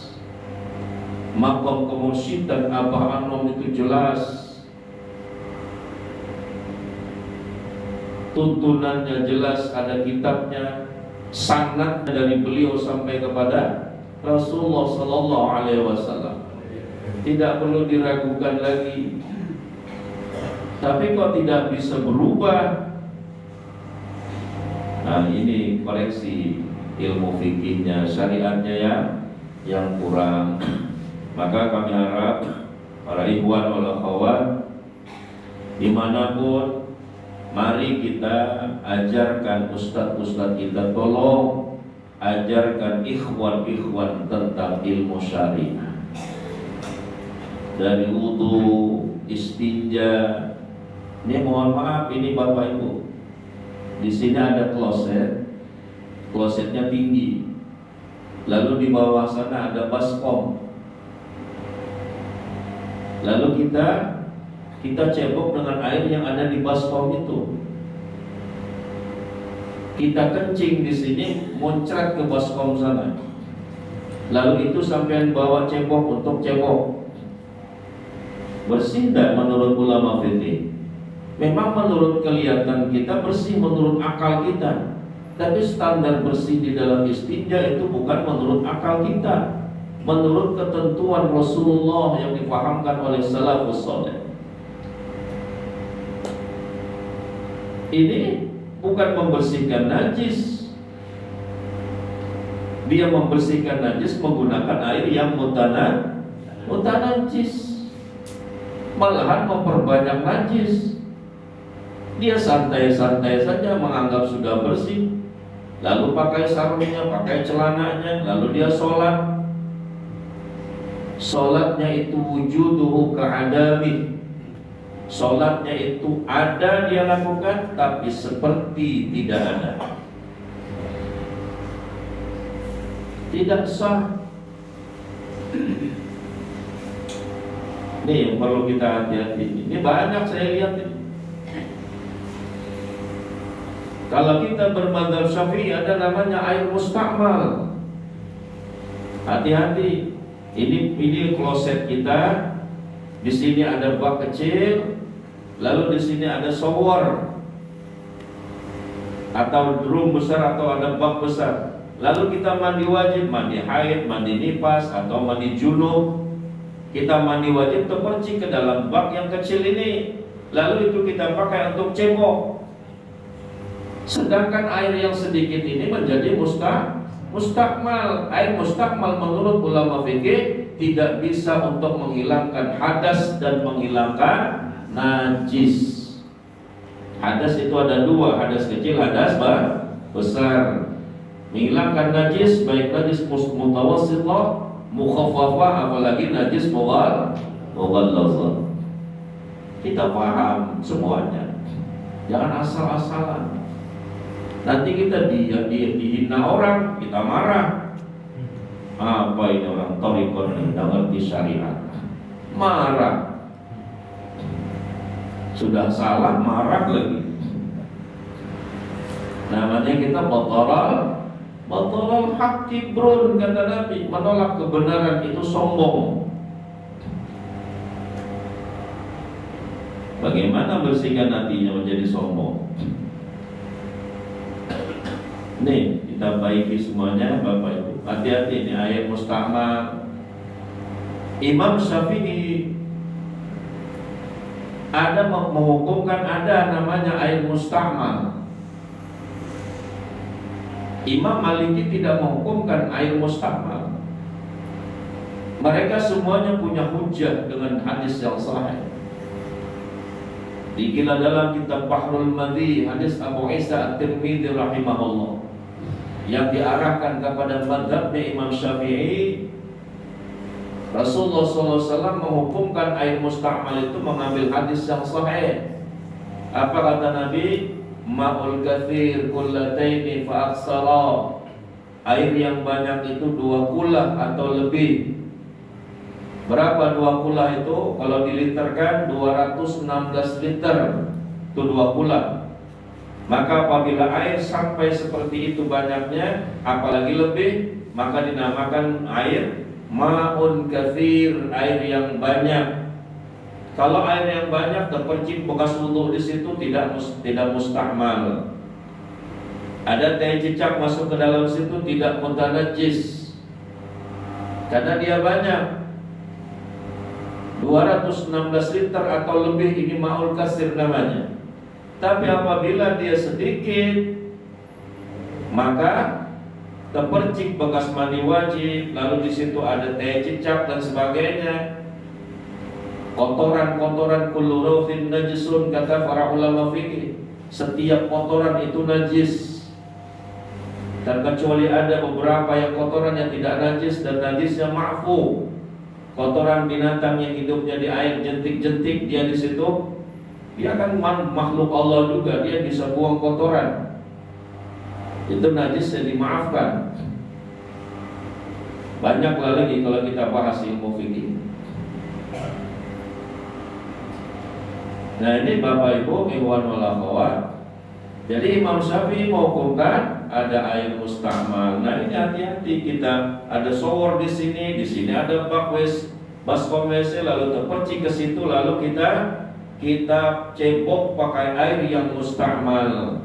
makam kemursyidhan Abah Anom itu jelas, tuntunannya jelas, ada kitabnya, sanadnya dari beliau sampai kepada Rasulullah Sallallahu Alaihi Wasallam. Tidak perlu diragukan lagi. Tapi kok tidak bisa berubah? Nah, ini koreksi ilmu fikihnya, syariatnya yang kurang. Maka kami harap para ikhwan wal akhwat dimanapun, mari kita ajarkan ustadz-ustadz kita, tolong ajarkan ikhwan-ikhwan tentang ilmu syariah. Dari wudu, istinja. Ini mohon maaf, ini Bapak Ibu, di sini ada kloset, klosetnya tinggi. Lalu di bawah sana ada baskom. Lalu kita cebok dengan air yang ada di baskom itu. Kita kencing di sini, muncrat ke baskom sana. Lalu itu sampai bawa cebok untuk cebok. Bersih tidak menurut ulama fikih? Memang menurut kelihatan kita bersih, menurut akal kita. Tapi standar bersih di dalam istinja itu bukan menurut akal kita, menurut ketentuan Rasulullah yang dipahamkan oleh salafus saleh. Ini bukan membersihkan najis. Dia membersihkan najis menggunakan air yang mutanajis, malahan memperbanyak najis. Dia santai-santai saja menganggap sudah bersih, lalu pakai sarungnya, pakai celananya, lalu dia sholat. Sholatnya itu wujuduhu ka'adami. Sholatnya itu ada dia lakukan, tapi seperti tidak ada. Tidak sah. Ini yang perlu kita hati-hati. Ini banyak saya lihat ini. Kalau kita bermadzhab Syafi'i ada namanya air mustakmal. Hati-hati. Ini kloset kita. Di sini ada bak kecil, lalu di sini ada shower atau drum besar atau ada bak besar. Lalu kita mandi wajib, mandi haid, mandi nifas atau mandi junub. Kita mandi wajib terpercik ke dalam bak yang kecil ini. Lalu itu kita pakai untuk cebok. Sedangkan air yang sedikit ini menjadi mustakmal. Air mustakmal menurut ulama fikih tidak bisa untuk menghilangkan hadas dan menghilangkan najis. Hadas itu ada dua, hadas kecil, hadas besar. Menghilangkan najis, baik najis mutawassithah, mukhaffafah, apalagi najis mughallazah. Kita paham semuanya. Jangan asal-asalan. Nanti kita dihina orang, kita marah. Apa ini orang thariqah tidak ngerti syariat? Marah. Sudah salah marah lagi. Namanya kita batalal haq kibrun, kata Nabi. Menolak kebenaran itu sombong. Bagaimana bersihkan hatinya menjadi sombong? Nih, kita baiki semuanya Bapak Ibu. Hati-hati, ini ayat musta'mal. Imam Syafi'i ada menghukumkan ada namanya ayat musta'mal. Imam Maliki tidak menghukumkan ayat musta'mal. Mereka semuanya punya hujah dengan hadis yang sahih. Dikira dalam kitab Bahrul Madhi, hadis Abu Isa At-Tirmidzi rahimahullah, yang diarahkan kepada mazhabnya Imam Syafi'i. Rasulullah SAW menghukumkan air musta'mal itu mengambil hadis yang sahih. Apa kata Nabi? Ma'ul kathir kullataini fa'aksara. Air yang banyak itu 2 kulah atau lebih. Berapa 2 kulah itu? Kalau diliterkan 216 liter. Itu 2 kulah. Maka apabila air sampai seperti itu banyaknya, apalagi lebih, maka dinamakan air ma'un kathir, air yang banyak. Kalau air yang banyak terpercik bekas wudu di situ tidak musta'mal. Ada teh cicak masuk ke dalam situ tidak mutanajjis. Karena dia banyak. 216 liter atau lebih, ini ma'ul kathir namanya. Tapi apabila dia sedikit, maka terpercik bekas mandi wajib, lalu di situ ada teh cicak dan sebagainya. Kotoran-kotoran kullu rawthin najisun, kata para ulama fikih. Setiap kotoran itu najis. Terkecuali ada beberapa yang kotoran yang tidak najis dan najisnya ma'fu. Kotoran binatang yang hidupnya di air, jentik-jentik dia di situ, dia kan makhluk Allah juga, dia bisa buang kotoran. Itu najisnya dimaafkan. Banyaklah lagi kalau kita bahas ilmu fikih. Nah ini Bapak Ibu, ikhwan wal akhwat. Jadi Imam Syafi'i menghukumkan ada air musta'mal. Nah ini hati-hati, kita ada shower di sini ada baskom WC, lalu terpercik ke situ, lalu kita cebok pakai air yang musta'mal.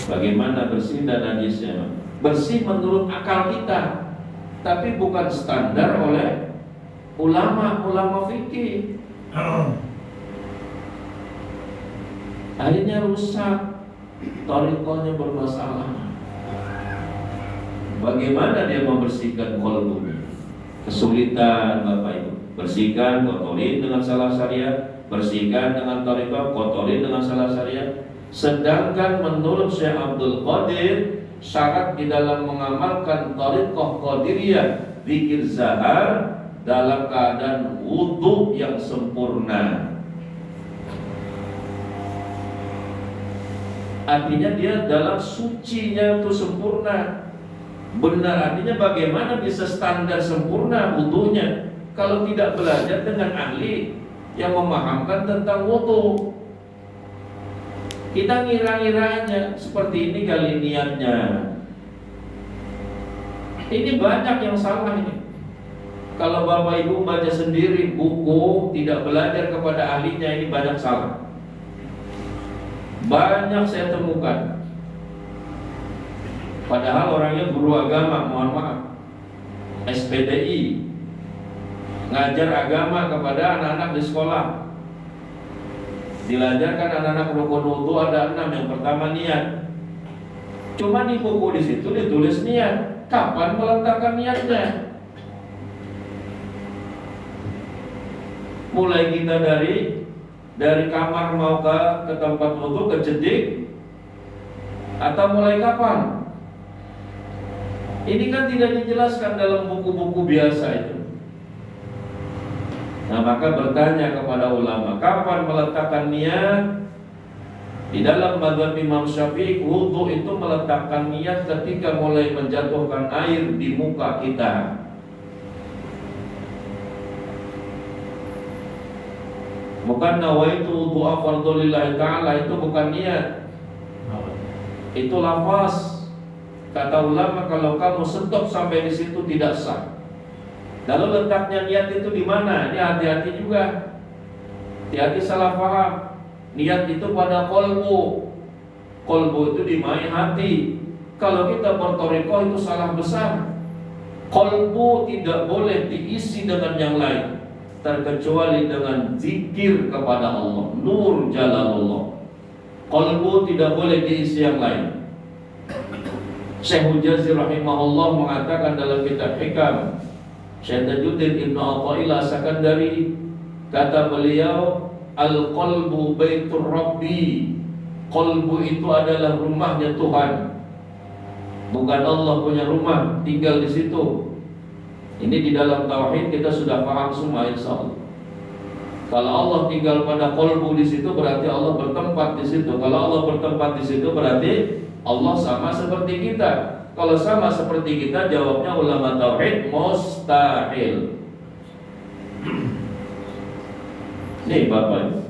Bagaimana bersih dan najisnya? Bersih menurut akal kita, tapi bukan standar oleh ulama fikih. Akhirnya rusak, thariqahnya bermasalah. Bagaimana dia membersihkan qalbunya? Kesulitan Bapak Ibu. Bersihkan, kotorin dengan salah syariat. Bersihkan dengan thariqah, kotorin dengan salah syariat. Sedangkan menurut Syekh Abdul Qadir, syarat di dalam mengamalkan thariqah qadiriyah zikir zahar dalam keadaan wudu yang sempurna. Artinya dia dalam sucinya itu sempurna. Benar, artinya bagaimana bisa standar sempurna wudunya kalau tidak belajar dengan ahli yang memahamkan tentang wudu. Kita ngira-ngiranya seperti ini kali niatnya. Ini banyak yang salah ini. Kalau Bapak Ibu baca sendiri buku, tidak belajar kepada ahlinya, ini banyak salah. Banyak saya temukan. Padahal orangnya guru agama, mohon maaf, SPDI, ngajar agama kepada anak-anak di sekolah. Dilajarkan anak-anak rukun wudu ada 6. Yang pertama niat. Cuma di buku di situ ditulis niat. Kapan meletakkan niatnya? Mulai kita dari kamar mau ke tempat wudu, ke jedik, atau mulai kapan? Ini kan tidak dijelaskan dalam buku-buku biasa itu. Nah maka bertanya kepada ulama, kapan meletakkan niat? Di dalam mazhab Imam Syafi'i, wudu itu meletakkan niat ketika mulai menjatuhkan air di muka kita. Bukan nawaitu wudu'a fardhulillahi ta'ala, itu bukan niat. Itu lafaz. Kata ulama, kalau kamu stop sampai di situ tidak sah. Lalu letaknya niat itu di mana? Ini hati-hati juga. Hati-hati salah paham. Niat itu pada kolbu. Kolbu itu di main hati. Kalau kita bertorikoh itu salah besar. Kolbu tidak boleh diisi dengan yang lain, terkecuali dengan zikir kepada Allah, nur jalalullah. Kolbu tidak boleh diisi yang lain. Syekh Mujazi rahimahullah mengatakan dalam kitab Hikam, Syekh Tajuddin Ibnu Athaillah Sakandari, kata beliau, al-qalbu baitur rabbi. Qalbu itu adalah rumahnya Tuhan. Bukan Allah punya rumah tinggal di situ. Ini di dalam tauhid kita sudah paham semua insyaallah. Kalau Allah tinggal pada qalbu di situ berarti Allah bertempat di situ. Kalau Allah bertempat di situ berarti Allah sama seperti kita. Kalau sama seperti kita, jawabnya ulama tauhid mustahil. Nih Bapak,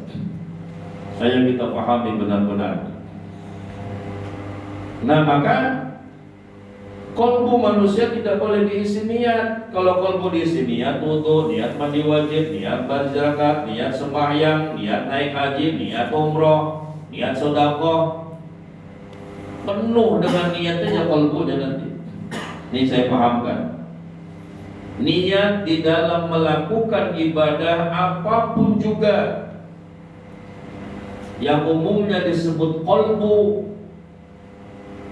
saya kita pahami benar-benar. Nah maka kolbu manusia tidak boleh diisi niat. Kalau kolbu diisi niat wudu, niat mandi wajib, niat berzakat, niat sembahyang, niat naik haji, niat umroh, niat sedekah, penuh dengan niatnya kolbunya nanti. Ini saya pahamkan. Niat di dalam melakukan ibadah apapun juga yang umumnya disebut kolbu,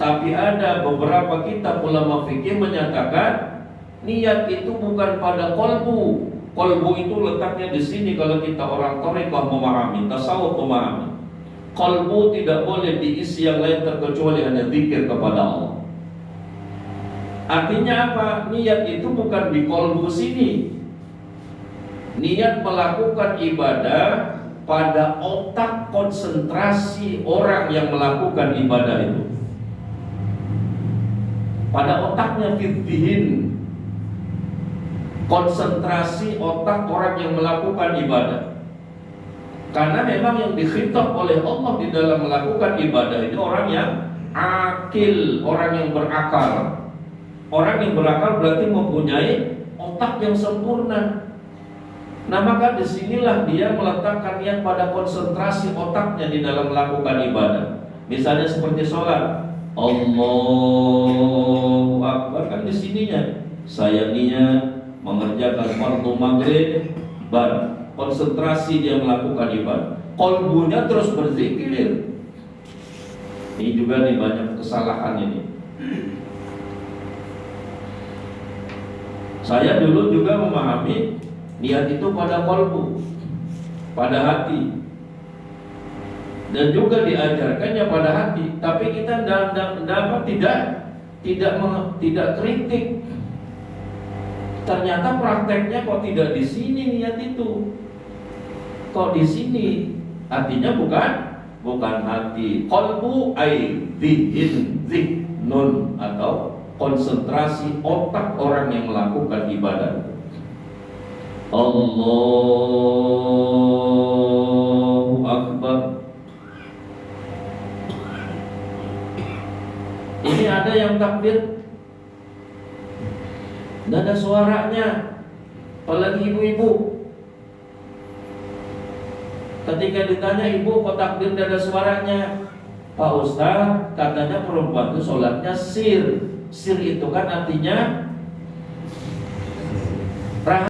tapi ada beberapa kitab ulama fikih menyatakan niat itu bukan pada kolbu. Kolbu itu letaknya di sini kalau kita orang thariqah memahami, tasawuf memahami. Kolbu tidak boleh diisi yang lain terkecuali hanya zikir kepada Allah. Artinya apa? Niat itu bukan di kolbu sini. Niat melakukan ibadah pada otak konsentrasi orang yang melakukan ibadah itu. Pada otaknya fitdihin, konsentrasi otak orang yang melakukan ibadah. Karena memang yang dikhitab oleh Allah di dalam melakukan ibadah itu orang yang akil, orang yang berakal. Orang yang berakal berarti mempunyai otak yang sempurna. Nah maka disinilah dia meletakkan niat pada konsentrasi otaknya di dalam melakukan ibadah. Misalnya seperti sholat, Allahu Akbar, kan di sininya saya niat mengerjakan fardu maghrib, konsentrasi dia melakukan ibadah. Kolbunya terus berzikir. Ini juga nih banyak kesalahan ini. Saya dulu juga memahami niat itu pada kolbu, pada hati, dan juga diajarkannya pada hati. Tapi kita tidak kritik. Ternyata prakteknya kok tidak di sini niat itu, kok di sini. Artinya bukan hati. Kolbu ay zihin, zihnun, atau konsentrasi otak orang yang melakukan ibadah. Allahu Akbar. Ini ada yang takbir tidak ada suaranya, apalagi ibu-ibu. Ketika ditanya, ibu kok takbir tidak ada suaranya? Pak Ustaz, katanya perempuan itu sholatnya sir. Sir itu kan artinya